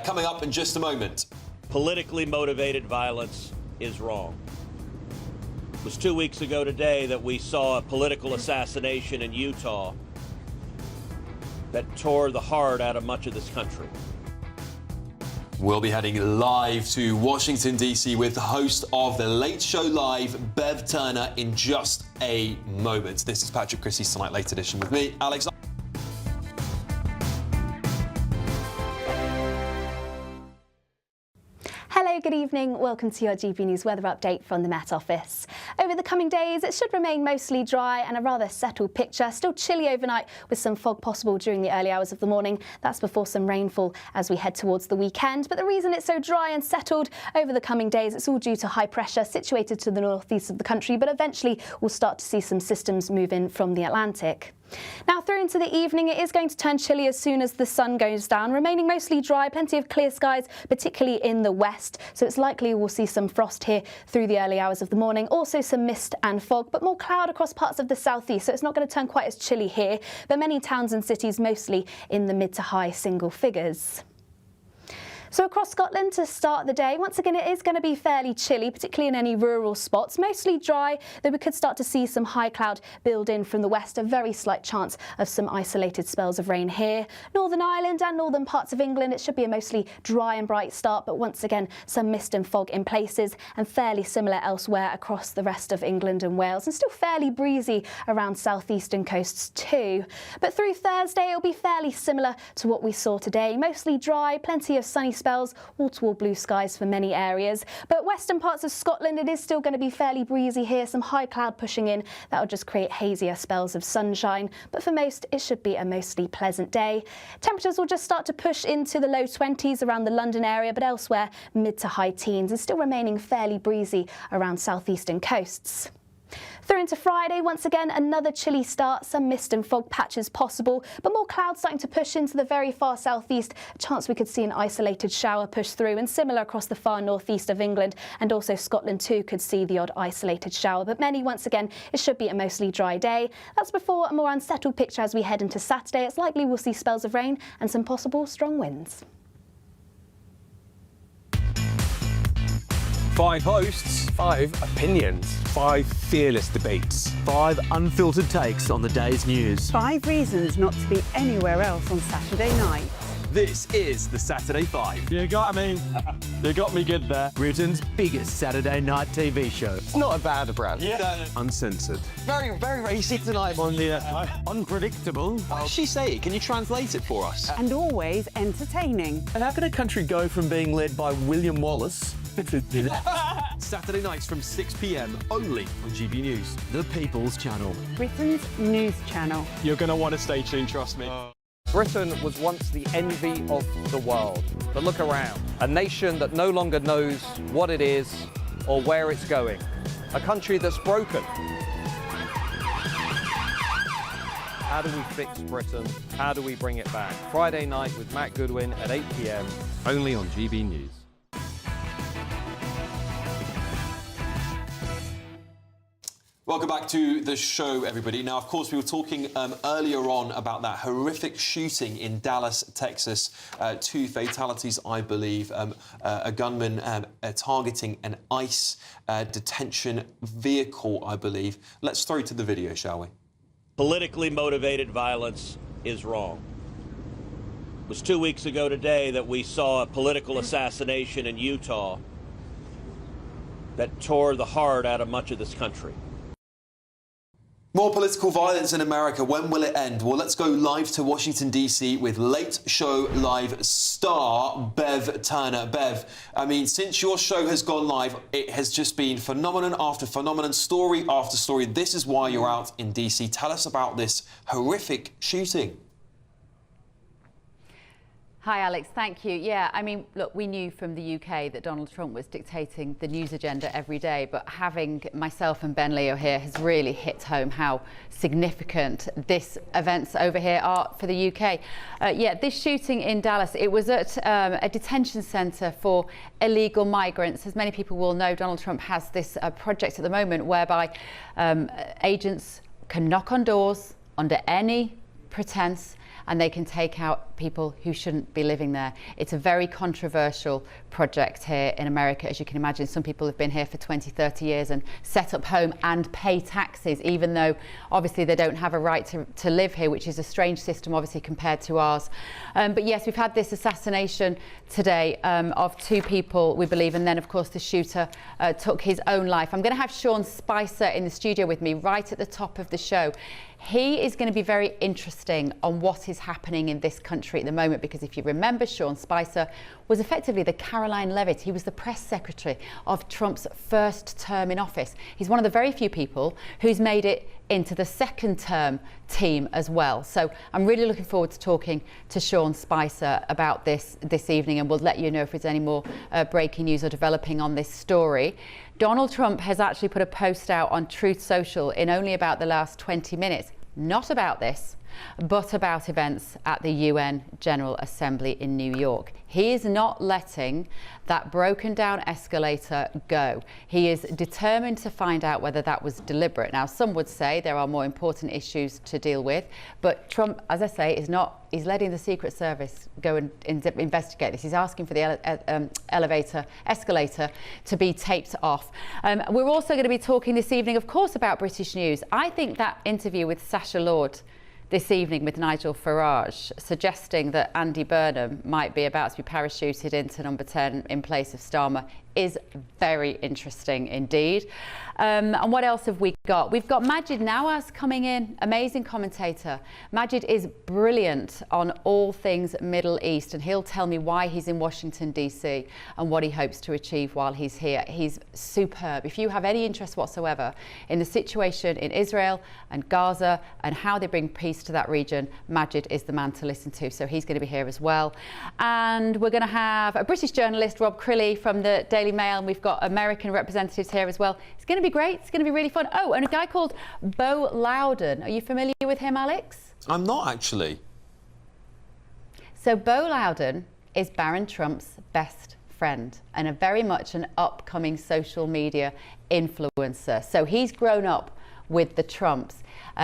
Coming up in just a moment. Politically motivated violence is wrong. It was 2 weeks ago today that we saw a political assassination in Utah that tore the heart out of much of this country. We'll be heading live to Washington, D.C. with the host of The Late Show Live, Bev Turner, in just a moment. This is Patrick Christys Tonight Late Edition with me, Alex. Hello, good evening. Welcome to your GB News weather update from the Met Office. Over the coming days, it should remain mostly dry and a rather settled picture. Still chilly overnight with some fog possible during the early hours of the morning. That's before some rainfall as we head towards the weekend. But the reason it's so dry and settled over the coming days, it's all due to high pressure situated to the northeast of the country. But eventually, we'll start to see some systems move in from the Atlantic. Now through into the evening, it is going to turn chilly as soon as the sun goes down, remaining mostly dry, plenty of clear skies, particularly in the west. So it's likely we'll see some frost here through the early hours of the morning, also some mist and fog, but more cloud across parts of the southeast. So it's not going to turn quite as chilly here, but many towns and cities mostly in the mid to high single figures. So across Scotland to start the day, once again, it is going to be fairly chilly, particularly in any rural spots. Mostly dry, though we could start to see some high cloud build in from the west. A very slight chance of some isolated spells of rain here. Northern Ireland and northern parts of England, it should be a mostly dry and bright start, but once again, some mist and fog in places, and fairly similar elsewhere across the rest of England and Wales, and still fairly breezy around southeastern coasts too. But through Thursday, it'll be fairly similar to what we saw today. Mostly dry, plenty of sunny spells, wall-to-wall blue skies for many areas. But western parts of Scotland, it is still going to be fairly breezy here, some high cloud pushing in. That will just create hazier spells of sunshine. But for most, it should be a mostly pleasant day. Temperatures will just start to push into the low 20s around the London area, but elsewhere mid to high teens, and still remaining fairly breezy around southeastern coasts. Through into Friday, once again, another chilly start, some mist and fog patches possible, but more clouds starting to push into the very far southeast. A chance we could see an isolated shower push through, and similar across the far northeast of England, and also Scotland too could see the odd isolated shower. But many, once again, it should be a mostly dry day. That's before a more unsettled picture as we head into Saturday. It's likely we'll see spells of rain and some possible strong winds. 5 hosts, 5 opinions, 5 fearless debates, 5 unfiltered takes on the day's news. 5 reasons not to be anywhere else on Saturday night. This is the Saturday 5. You got me good there. Britain's biggest Saturday night TV show. It's not a bad brand. Yeah. Uncensored. Very, very racist tonight on the unpredictable. What did she say? Can you translate it for us? And always entertaining. And how can a country go from being led by William Wallace Saturday nights from 6 p.m. only on GB News. The People's Channel. Britain's news channel. You're going to want to stay tuned, trust me. Britain was once the envy of the world. But look around. A nation that no longer knows what it is or where it's going. A country that's broken. How do we fix Britain? How do we bring it back? Friday night with Matt Goodwin at 8 p.m. Only on GB News. Welcome back to the show, everybody. Now, of course, we were talking earlier on about that horrific shooting in Dallas, Texas. 2 fatalities, I believe. A gunman targeting an ICE detention vehicle, I believe. Let's throw to the video, shall we? Politically motivated violence is wrong. It was 2 weeks ago today that we saw a political assassination in Utah that tore the heart out of much of this country. More political violence in America. When will it end? Well, let's go live to Washington, D.C. with Late Show Live star Bev Turner. Bev, I mean, since your show has gone live, it has just been phenomenon after phenomenon, story after story. This is why you're out in D.C. Tell us about this horrific shooting. Hi, Alex. Thank you. Yeah, I mean, look, we knew from the UK that Donald Trump was dictating the news agenda every day, but having myself and Ben Leo here has really hit home how significant this events over here are for the UK. Yeah, this shooting in Dallas, it was at a detention centre for illegal migrants. As many people will know, Donald Trump has this project at the moment whereby agents can knock on doors under any pretense and they can take out people who shouldn't be living there. It's a very controversial project here in America. As you can imagine, some people have been here for 20, 30 years and set up home and pay taxes, even though obviously they don't have a right to live here, which is a strange system, obviously, compared to ours. But yes, we've had this assassination today of 2 people, we believe, and then, of course, the shooter took his own life. I'm going to have Sean Spicer in the studio with me right at the top of the show. He is going to be very interesting on what is happening in this country at the moment, because if you remember, Sean Spicer was effectively the Caroline Levitt. He was the press secretary of Trump's first term in office. He's one of the very few people who's made it into the second term team as well. So I'm really looking forward to talking to Sean Spicer about this evening, and we'll let you know if there's any more breaking news or developing on this story. Donald Trump has actually put a post out on Truth Social in only about the last 20 minutes, not about this, but about events at the UN General Assembly in New York. He is not letting that broken down escalator go. He is determined to find out whether that was deliberate. Now, some would say there are more important issues to deal with, but Trump, as I say, is not. He's letting the Secret Service go and investigate this. He's asking for the escalator to be taped off. We're also going to be talking this evening, of course, about British news. I think that interview with Sacha Lord this evening with Nigel Farage, suggesting that Andy Burnham might be about to be parachuted into number 10 in place of Starmer, is very interesting indeed. And what else have we got? We've got Majid Nawaz coming in, amazing commentator. Majid is brilliant on all things Middle East, and he'll tell me why he's in Washington, D.C. and what he hopes to achieve while he's here. He's superb. If you have any interest whatsoever in the situation in Israel and Gaza and how they bring peace to that region, Majid is the man to listen to. So he's going to be here as well. And we're going to have a British journalist, Rob Crilly from the Daily Mail, and we've got American representatives here as well. It's going to be great. It's going to be really fun. Oh, and a guy called Bo Loudon. Are you familiar with him, Alex? I'm not, actually. So Bo Loudon is Barron Trump's best friend and a very much an upcoming social media influencer. So he's grown up with the Trumps.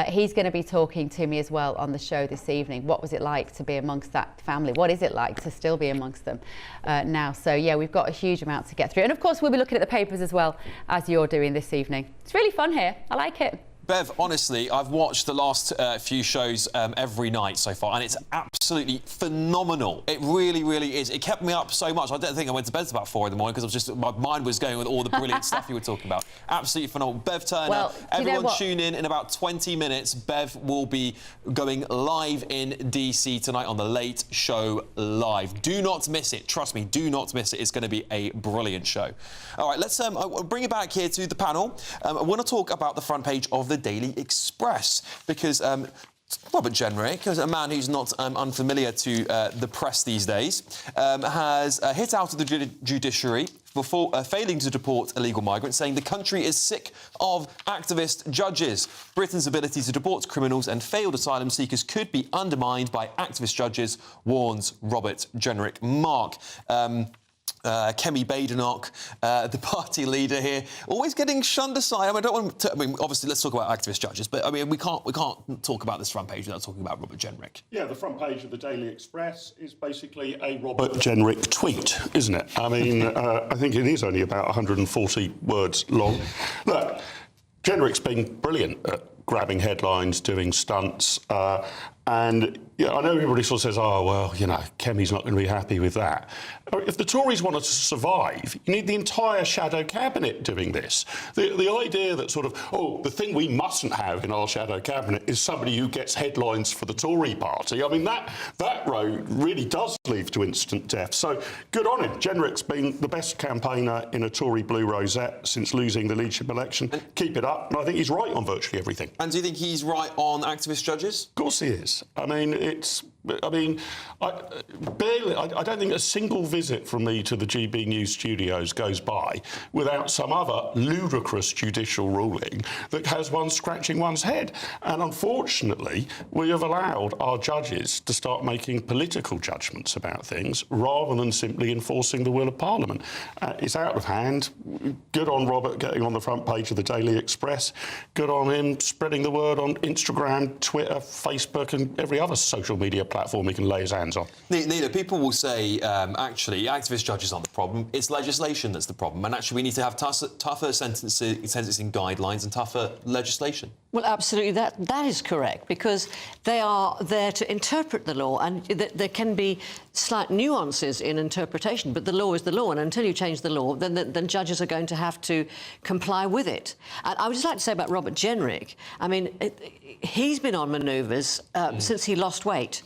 He's going to be talking to me as well on the show this evening. What was it like to be amongst that family? What is it like to still be amongst them now? So, yeah, we've got a huge amount to get through. And, of course, we'll be looking at the papers as well, as you're doing this evening. It's really fun here. I like it. Bev, honestly, I've watched the last few shows every night so far, and it's absolutely phenomenal. It really, really is. It kept me up so much. I don't think I went to bed about 4 in the morning because my mind was going with all the brilliant stuff you were talking about. Absolutely phenomenal. Bev Turner, well, everyone tune in about 20 minutes. Bev will be going live in DC tonight on The Late Show Live. Do not miss it. Trust me, do not miss it. It's going to be a brilliant show. All right, let's bring it back here to the panel. I want to talk about the front page of the Daily Express because Robert Jenrick, a man who's not unfamiliar to the press these days, has hit out of the judiciary for failing to deport illegal migrants, saying the country is sick of activist judges. Britain's ability to deport criminals and failed asylum seekers could be undermined by activist judges, warns Robert Jenrick. Mark, Kemi Badenoch, the party leader here, always getting shunned aside. I mean, I don't want to. I mean, obviously, let's talk about activist judges, but I mean, we can't talk about this front page without talking about Robert Jenrick. Yeah, the front page of the Daily Express is basically a Robert Jenrick tweet, isn't it? I mean, I think it is only about 140 words long. Look, Jenrick's been brilliant at grabbing headlines, doing stunts, and yeah, I know everybody sort of says, oh, well, you know, Kemi's not going to be happy with that. If the Tories wanted to survive, you need the entire shadow cabinet doing this. The idea that sort of, oh, the thing we mustn't have in our shadow cabinet is somebody who gets headlines for the Tory party. I mean, that road really does lead to instant death. So good on him. Jenrick's been the best campaigner in a Tory blue rosette since losing the leadership election. Keep it up. And I think he's right on virtually everything. And do you think he's right on activist judges? Of course he is. I mean, I don't think a single visit from me to the GBNews studios goes by without some other ludicrous judicial ruling that has one scratching one's head. And unfortunately, we have allowed our judges to start making political judgments about things rather than simply enforcing the will of Parliament. It's out of hand. Good on Robert getting on the front page of the Daily Express. Good on him spreading the word on Instagram, Twitter, Facebook and every other social media platform he can lay his hands on. Nina, people will say, actually, activist judges aren't the problem. It's legislation that's the problem. And actually, we need to have tougher sentencing guidelines and tougher legislation. Well, absolutely, that is correct, because they are there to interpret the law, and there can be slight nuances in interpretation, but the law is the law, and until you change the law, then judges are going to have to comply with it. And I would just like to say about Robert Jenrick, I mean, he's been on manoeuvres since he lost weight.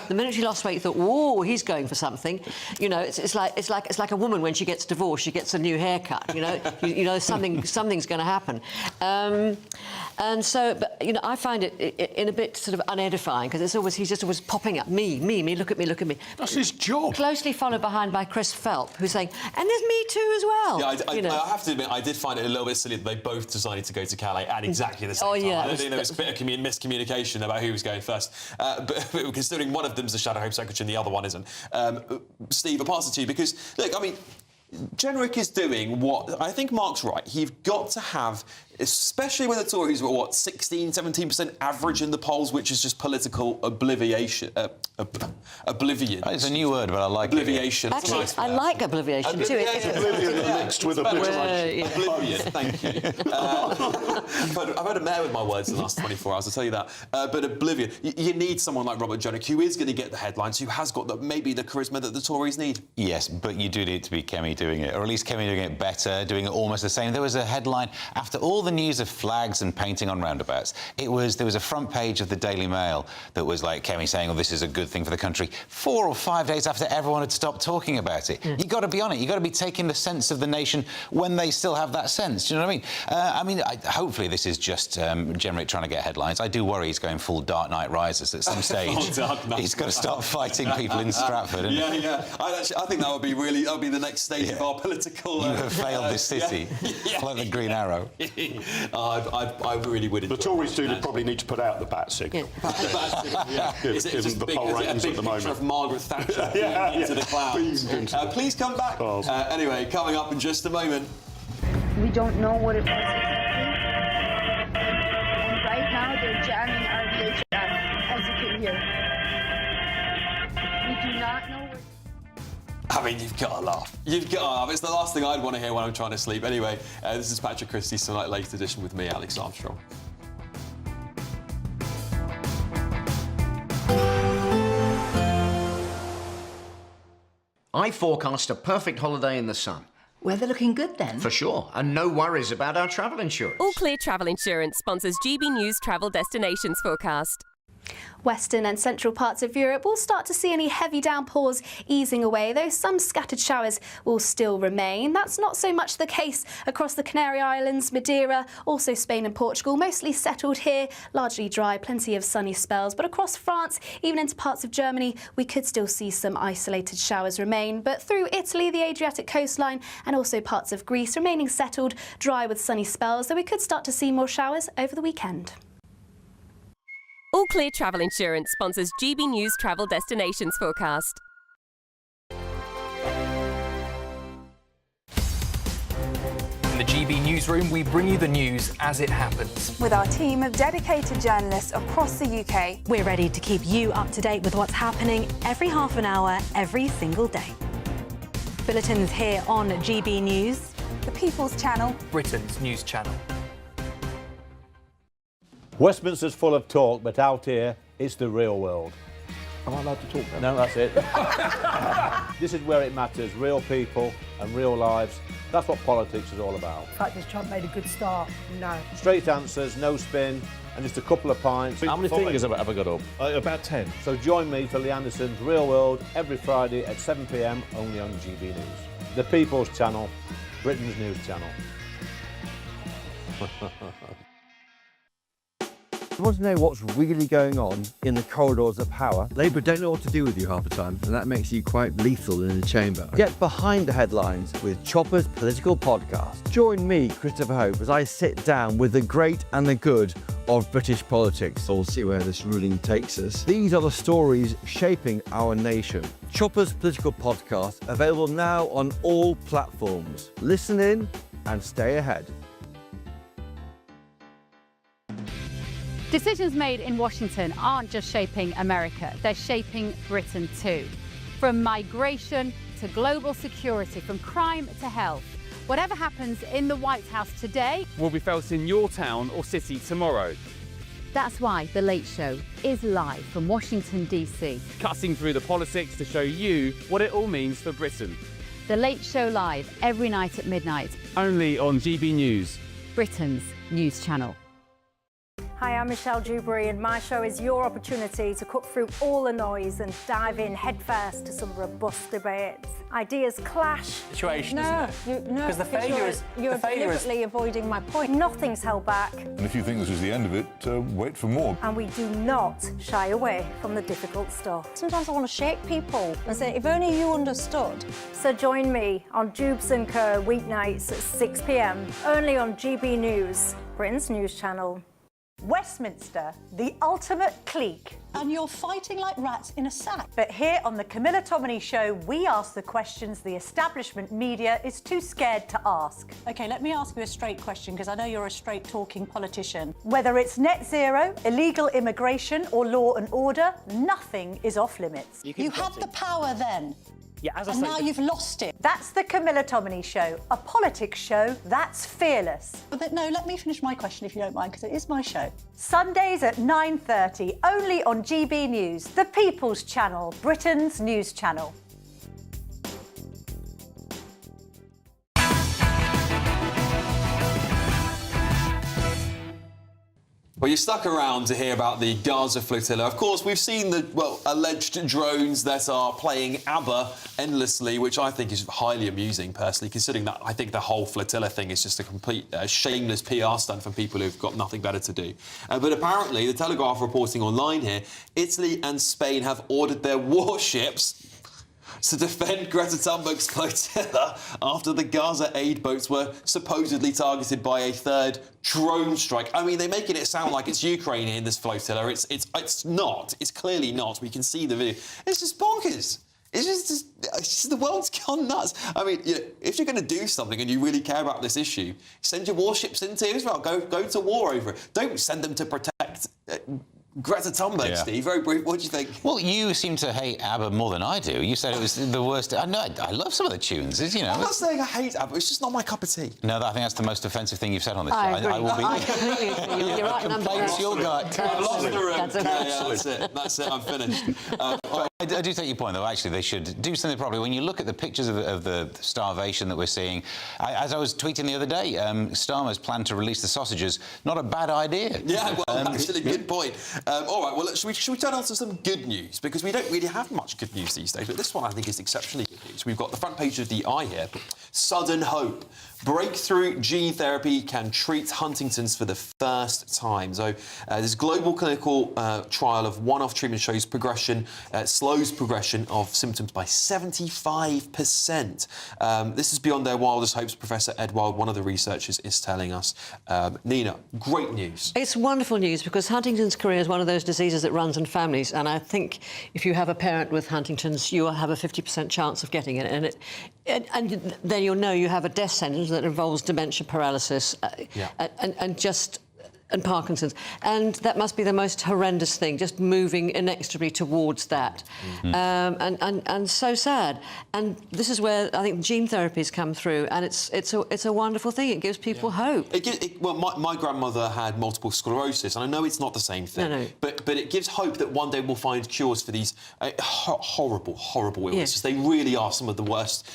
The minute he lost weight, you thought, "Whoa, he's going for something." You know, it's like a woman when she gets divorced, she gets a new haircut. You know, something's going to happen. And so, but you know, I find it in a bit sort of unedifying because he's just always popping up. Me, look at me. That's his job. Closely followed behind by Chris Phelps, who's saying, "And there's me too as well." Yeah, I have to admit, I did find it a little bit silly that they both decided to go to Calais at exactly the same time. Yeah, I think there was a bit of miscommunication about who was going first. But considering one of them's the Shadow Home Secretary and the other one isn't. Steve, I'll pass it to you because, look, I mean, Jenrick is doing what I think Mark's right. You've got to have, especially when the Tories were, 16-17% average in the polls, which is just political oblivion. It's a new word, but I like obliviation. it. Actually, I like obliviation too. Oblivion mixed with obliteration. Oblivion, thank you. I've had a mare with my words in the last 24 hours, I'll tell you that. But oblivion, you need someone like Robert Jenrick who is going to get the headlines, who has got maybe the charisma that the Tories need. Yes, but you do need to be Kemi doing it, or at least Kemi doing it better, doing it almost the same. There was a headline after all the news of flags and painting on roundabouts. There was a front page of the Daily Mail that was like Kemi saying, "Oh, this is a good thing for the country." 4 or 5 days after everyone had stopped talking about it. You got to be on it. You got to be taking the sense of the nation when they still have that sense. Do you know what I mean? Hopefully this is just Jenrick trying to get headlines. I do worry he's going full Dark Knight Rises at some stage. He's got to start fighting people in Stratford. Yeah. I think that would be the next stage of our political. You have failed this city, like the Green Arrow. I really would. The Tories do probably need to put out the bat signal. Given the poll ratings at the moment. Of Margaret Thatcher into the clouds. Please come back. Anyway, coming up in just a moment. We don't know what it was. do not know what... I mean, you've got to laugh. You've got to laugh. It's the last thing I'd want to hear when I'm trying to sleep. Anyway, this is Patrick Christys tonight, latest edition with me, Alex Armstrong. I forecast a perfect holiday in the sun. Weather looking good then? For sure, and no worries about our travel insurance. All Clear Travel Insurance sponsors GBNews Travel Destinations Forecast. Western and central parts of Europe will start to see any heavy downpours easing away, though some scattered showers will still remain. That's not so much the case across the Canary Islands, Madeira, also Spain and Portugal. Mostly settled here, largely dry, plenty of sunny spells. But across France, even into parts of Germany, we could still see some isolated showers remain. But through Italy, the Adriatic coastline and also parts of Greece remaining settled, dry with sunny spells, though we could start to see more showers over the weekend. All Clear Travel Insurance sponsors GBNews Travel Destinations Forecast. In the GB Newsroom, we bring you the news as it happens. With our team of dedicated journalists across the UK, we're ready to keep you up to date with what's happening every half an hour, every single day. Bulletins here on GB News, the People's Channel, Britain's news channel. Westminster's full of talk, but out here, it's the real world. Am I allowed to talk now? No, that's it. This is where it matters, real people and real lives. That's what politics is all about. In fact, has Trump made a good start? No. Straight answers, no spin, and just a couple of pints. How many fingers have I got up? About 10. So join me for Lee Anderson's Real World every Friday at 7 p.m, only on GB News. The People's Channel, Britain's news channel. You want to know what's really going on in the corridors of power? Labour don't know what to do with you half the time, and that makes you quite lethal in the chamber. Get behind the headlines with Chopper's political podcast. Join me, Christopher Hope, as I sit down with the great and the good of British politics. We'll see where this ruling takes us. These are the stories shaping our nation. Chopper's political podcast, available now on all platforms. Listen in and stay ahead. Decisions made in Washington aren't just shaping America, they're shaping Britain too. From migration to global security, from crime to health. Whatever happens in the White House today will be felt in your town or city tomorrow. That's why The Late Show is live from Washington, D.C. Cutting through the politics to show you what it all means for Britain. The Late Show live every night at midnight. Only on GB News, Britain's news channel. Hi, I'm Michelle Dewberry, and my show is your opportunity to cut through all the noise and dive in headfirst to some robust debates. Ideas clash. Situation, no, isn't it? No, because the failure is you're deliberately avoiding my point. Nothing's held back. And if you think this is the end of it, wait for more. And we do not shy away from the difficult stuff. Sometimes I want to shake people and say, if only you understood. So join me on Dubes & Co. weeknights at 6 p.m, only on GB News, Britain's news channel. Westminster, the ultimate clique. And you're fighting like rats in a sack. But here on the Camilla Tominey Show, we ask the questions the establishment media is too scared to ask. OK, let me ask you a straight question, because I know you're a straight-talking politician. Whether it's net zero, illegal immigration or law and order, nothing is off limits. You had the power then. Yeah, as I and say, now you've lost it. That's the Camilla Tominey Show, a politics show that's fearless. But no, let me finish my question if you don't mind, because it is my show. Sundays at 9:30, only on GB News, the People's Channel, Britain's news channel. Well, you stuck around to hear about the Gaza flotilla. Of course, we've seen the, alleged drones that are playing ABBA endlessly, which I think is highly amusing, personally, considering that I think the whole flotilla thing is just a complete shameless PR stunt for people who've got nothing better to do. But apparently, the Telegraph reporting online here, Italy and Spain have ordered their warships to defend Greta Thunberg's flotilla after the Gaza aid boats were supposedly targeted by a third drone strike. I mean, they're making it sound like it's Ukraine in this flotilla. It's not. It's clearly not. We can see the video. It's just bonkers. It's just the world's gone nuts. I mean, if you're going to do something and you really care about this issue, send your warships into Israel. Go to war over it. Don't send them to protect Greta Thunberg, Steve, very brief. What do you think? Well, you seem to hate ABBA more than I do. You said it was the worst. I love some of the tunes. You know, I'm not saying I hate ABBA. It's just not my cup of tea. No, I think that's the most offensive thing you've said on this show. I will be. I completely agree. You're right. Complaints your gut. I've lost the room. That's That's it. I'm finished. I do take your point, though. Actually, they should do something properly. When you look at the pictures of the starvation that we're seeing, as I was tweeting the other day, Starmer's plan to release the sausages, not a bad idea. Yeah, well, actually, good point. All right, well, should we turn on to some good news? Because we don't really have much good news these days, but this one I think is exceptionally good news. We've got the front page of the Eye here. Sudden hope. Breakthrough gene therapy can treat Huntington's for the first time. So this global clinical trial of one-off treatment shows progression, slows progression of symptoms by 75%. This is beyond their wildest hopes, Professor Edward, one of the researchers, is telling us. Nina, great news. It's wonderful news because Huntington's career is one of those diseases that runs in families, and I think if you have a parent with Huntington's, you will have a 50% chance of getting it, and then you'll know you have a death sentence that involves dementia, paralysis, and Parkinson's, and that must be the most horrendous thing, just moving inexorably towards that. And so sad. And this is where I think gene therapies come through, and it's a wonderful thing. It gives people hope. Well, my grandmother had multiple sclerosis, and I know it's not the same thing, No. but it gives hope that one day we'll find cures for these horrible illnesses. They really are some of the worst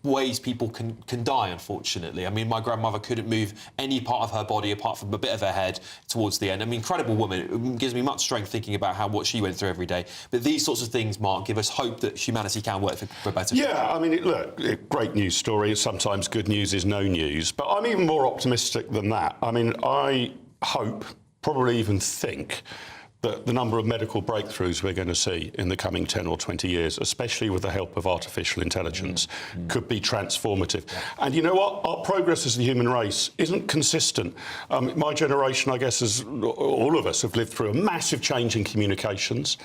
ways people can die, unfortunately. I mean, my grandmother couldn't move any part of her body apart from a bit of her head towards the end. I mean, incredible woman. It gives me much strength thinking about what she went through every day. But these sorts of things, Mark, give us hope that humanity can work for better. Yeah, I mean, look, great news story. Sometimes good news is no news. But I'm even more optimistic than that. I mean, I hope, probably even think, that the number of medical breakthroughs we're going to see in the coming 10 or 20 years, especially with the help of artificial intelligence, could be transformative. And you know what? Our progress as the human race isn't consistent. My generation, I guess, as all of us, have lived through a massive change in communications.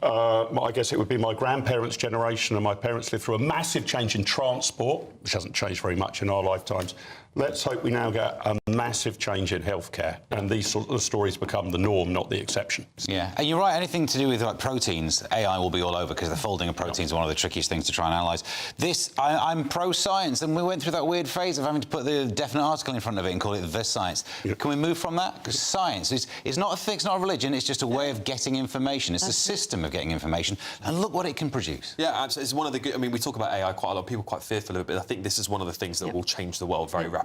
I guess it would be my grandparents' generation, and my parents lived through a massive change in transport, which hasn't changed very much in our lifetimes. Let's hope we now get a massive change in healthcare, and these sort of stories become the norm, not the exception. Yeah, and you're right. Anything to do with like proteins, AI will be all over because the folding of proteins is one of the trickiest things to try and analyse. I'm pro-science, and we went through that weird phase of having to put the definite article in front of it and call it the science. Can we move from that? Because science is not a thing, it's not a religion. It's just a way of getting information. It's a system of getting information, and look what it can produce. Yeah, absolutely. It's one of the good. I mean, we talk about AI quite a lot. People are quite fearful of it, but I think this is one of the things that will change the world very rapidly.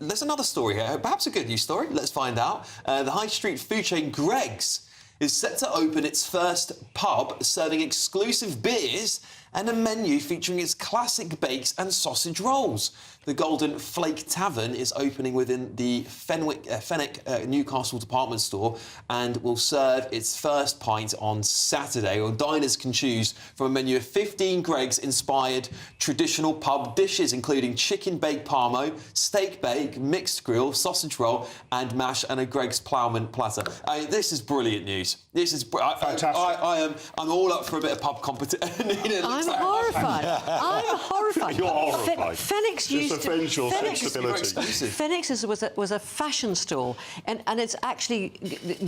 There's another story here, perhaps a good news story. Let's find out. The high street food chain Greggs is set to open its first pub serving exclusive beers and a menu featuring its classic bakes and sausage rolls. The Golden Flake Tavern is opening within the Fenwick Newcastle department store and will serve its first pint on Saturday. Well, diners can choose from a menu of 15 Greggs-inspired traditional pub dishes, including chicken baked parmo, steak bake, mixed grill, sausage roll and mash, and a Greggs Ploughman platter. This is brilliant news. This is fantastic. I'm all up for a bit of pub competition. I'm horrified. I'm horrified. You're horrified. Fenwick's used offends your sensibility. Fenwick's was a fashion store, and it's actually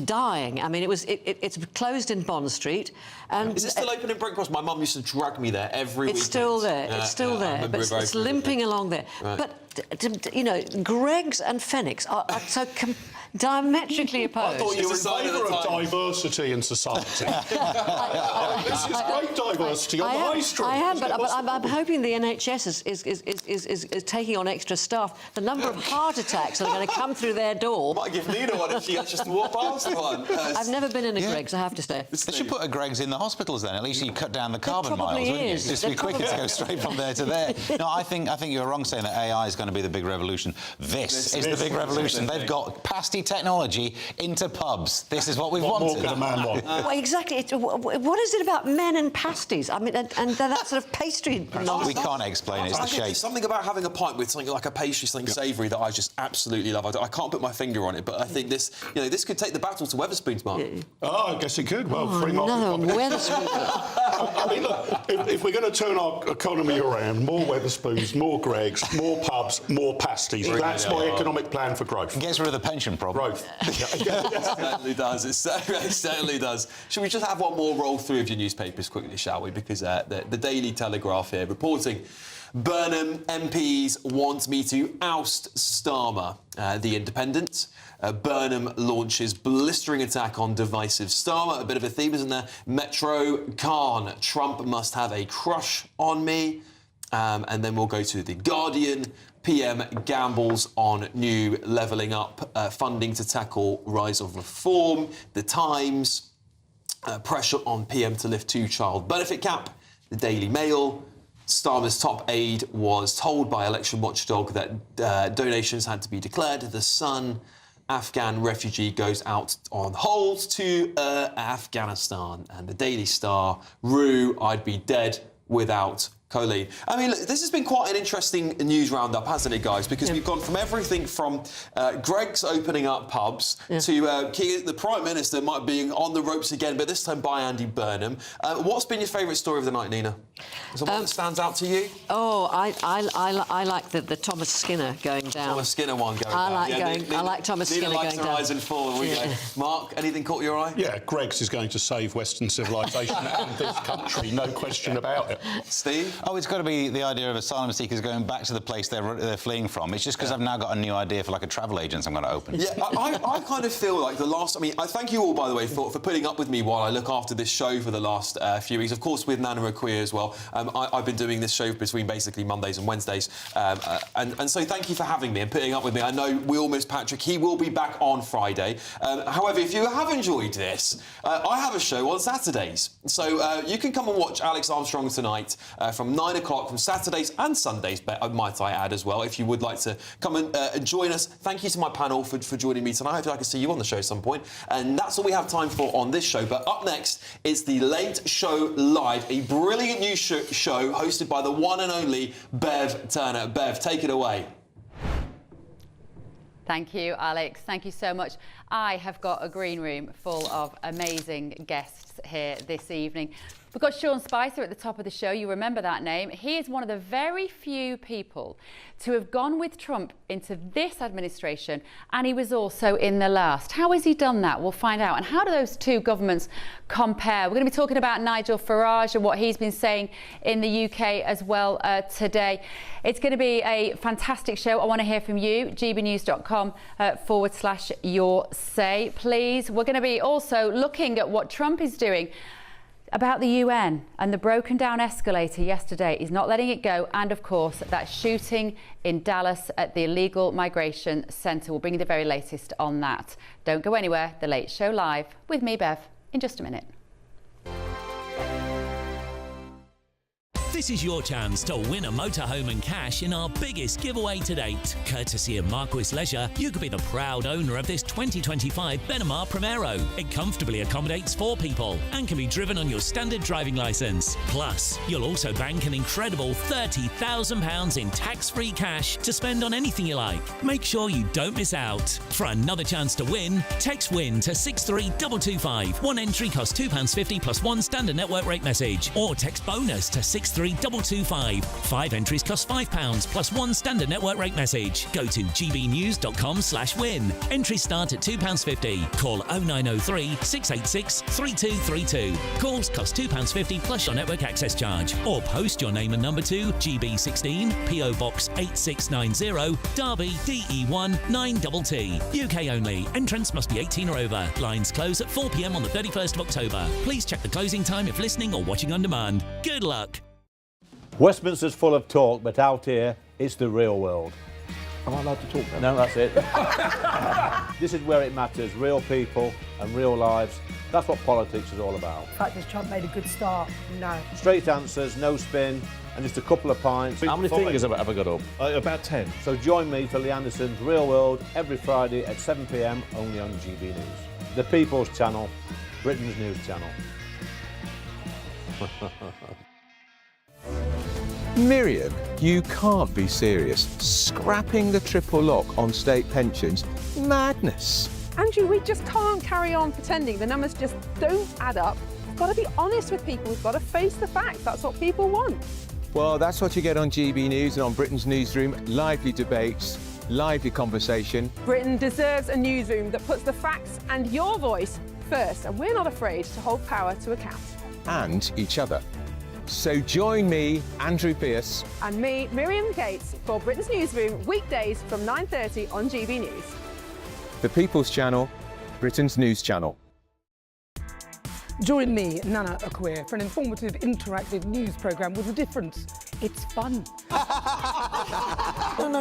dying. I mean, it's closed in Bond Street. And is it still open in Brent Cross? My mum used to drag me there every weekend. It's still there. It's still there, but it's limping along there. Right. But you know, Greggs and Fenwick's are so diametrically opposed. I thought you were in favour of diversity in society. This is great diversity on the high street. I am, but I'm hoping the NHS is taking on extra staff. The number of heart attacks that are going to come through their door. Might give Nina one if she gets just to walk past one. I've never been in a Greggs, I have to say. They should put a Greggs in the hospitals then. At least you cut down the carbon miles, wouldn't you? It'd just be quicker to go straight from there to there. No, I think you're wrong saying that AI is going to be the big revolution. This is the big revolution. They've got pasty technology into pubs. This is what we've wanted. What more could a man want? Well, exactly. What is it about men and pasties? I mean, and that sort of pastry nonsense. We can't explain it. It's the shape. There's something about having a pint with something like a pastry, something savoury that I just absolutely love. I can't put my finger on it, but I think this could take the battle to Wetherspoons, Mark. Oh, I guess it could. Well, free market. I mean, look, if we're going to turn our economy around, more Wetherspoons, more Greggs, more pubs, jobs, more pasties. That's my economic plan for growth. Gets rid of the pension problem. Growth. It certainly does. It certainly does. Should we just have one more roll through of your newspapers quickly, shall we? Because the Daily Telegraph here reporting Burnham MPs want me to oust Starmer. The Independent. Burnham launches blistering attack on divisive Starmer. A bit of a theme, isn't there? Metro, Khan. Trump must have a crush on me. And then we'll go to The Guardian. PM gambles on new levelling up funding to tackle rise of reform. The Times. Pressure on PM to lift two-child benefit cap. The Daily Mail. Starmer's top aide was told by election watchdog that donations had to be declared. The Sun. Afghan refugee goes out on hold to Afghanistan. And the Daily Star. Rue, I'd be dead without Colleen. I mean, look, this has been quite an interesting news roundup, hasn't it, guys? Because we've gone from everything from Greg's opening up pubs to the Prime Minister might be on the ropes again, but this time by Andy Burnham. What's been your favourite story of the night, Nina? Is there one that stands out to you? Oh, I like the Thomas Skinner going down. Thomas Skinner one going down. I like Thomas Skinner going down. Nina likes the rise and fall. We go. Mark, anything caught your eye? Yeah, Greg's is going to save Western civilization and this country, no question about it. Steve? Oh, it's got to be the idea of asylum seekers going back to the place they're fleeing from. It's just because I've now got a new idea for like a travel agent I'm going to open. Yeah, I kind of feel like the last... I mean, I thank you all, by the way, for putting up with me while I look after this show for the last few weeks. Of course, with Nana Rakuya as well. I've been doing this show between basically Mondays and Wednesdays. And so thank you for having me and putting up with me. I know we all miss Patrick. He will be back on Friday. However, if you have enjoyed this, I have a show on Saturdays. So you can come and watch Alex Armstrong tonight from 9 o'clock from Saturdays and Sundays, might I add as well, if you would like to come and join us. Thank you to my panel for joining me tonight. I hope I can see you on the show at some point. And that's all we have time for on this show. But up next is The Late Show Live, a brilliant new show hosted by the one and only Bev Turner. Bev, take it away. Thank you, Alex. Thank you so much. I have got a green room full of amazing guests here this evening. We've got Sean Spicer at the top of the show. You remember that name. He is one of the very few people to have gone with Trump into this administration, and he was also in the last. How has he done that? We'll find out. And how do those two governments compare? We're going to be talking about Nigel Farage and what he's been saying in the UK as well today. It's going to be a fantastic show. I want to hear from you. gbnews.com/your say, please. We're going to be also looking at what Trump is doing about the UN and the broken down escalator yesterday. He's not letting it go. And of course, that shooting in Dallas at the illegal migration centre. We'll bring you the very latest on that. Don't go anywhere. The Late Show Live with me, Bev, in just a minute. This is your chance to win a motorhome and cash in our biggest giveaway to date. Courtesy of Marquis Leisure, you could be the proud owner of this 2025 Benamar Primero. It comfortably accommodates 4 people and can be driven on your standard driving licence. Plus, you'll also bank an incredible £30,000 in tax-free cash to spend on anything you like. Make sure you don't miss out. For another chance to win, text WIN to 63225. One entry costs £2.50 plus one standard network rate message. Or text BONUS to 63225. 5 entries cost £5 plus one standard network rate message. Go to gbnews.com/win. Entries start at £2.50. Call 0903 686 3232. Calls cost £2.50 plus your network access charge. Or post your name and number to GB16 PO Box 8690 Derby DE1 9TT. UK only. Entrance must be 18 or over. Lines close at 4 p.m. on the 31st of October. Please check the closing time if listening or watching on demand. Good luck. Westminster's full of talk, but out here, it's the real world. Am I allowed to talk No, now? that's it. This is where it matters, real people and real lives. That's what politics is all about. The fact has Trump made a good start? No. Straight answers, no spin, and just a couple of pints. How many fingers have I got up? About 10. So join me for Lee Anderson's Real World every Friday at 7 p.m. only on GB News. The People's Channel, Britain's news channel. Miriam, you can't be serious. Scrapping the triple lock on state pensions? Madness. Andrew, we just can't carry on pretending. The numbers just don't add up. We've got to be honest with people. We've got to face the facts. That's what people want. Well, that's what you get on GB News and on Britain's Newsroom. Lively debates, lively conversation. Britain deserves a newsroom that puts the facts and your voice first, and we're not afraid to hold power to account. And each other. So join me, Andrew Pearce. And me, Miriam Gates, for Britain's Newsroom, weekdays from 9:30 on GB News. The People's Channel, Britain's News Channel. Join me, Nana Akwe, for an informative, interactive news programme with a difference. It's fun.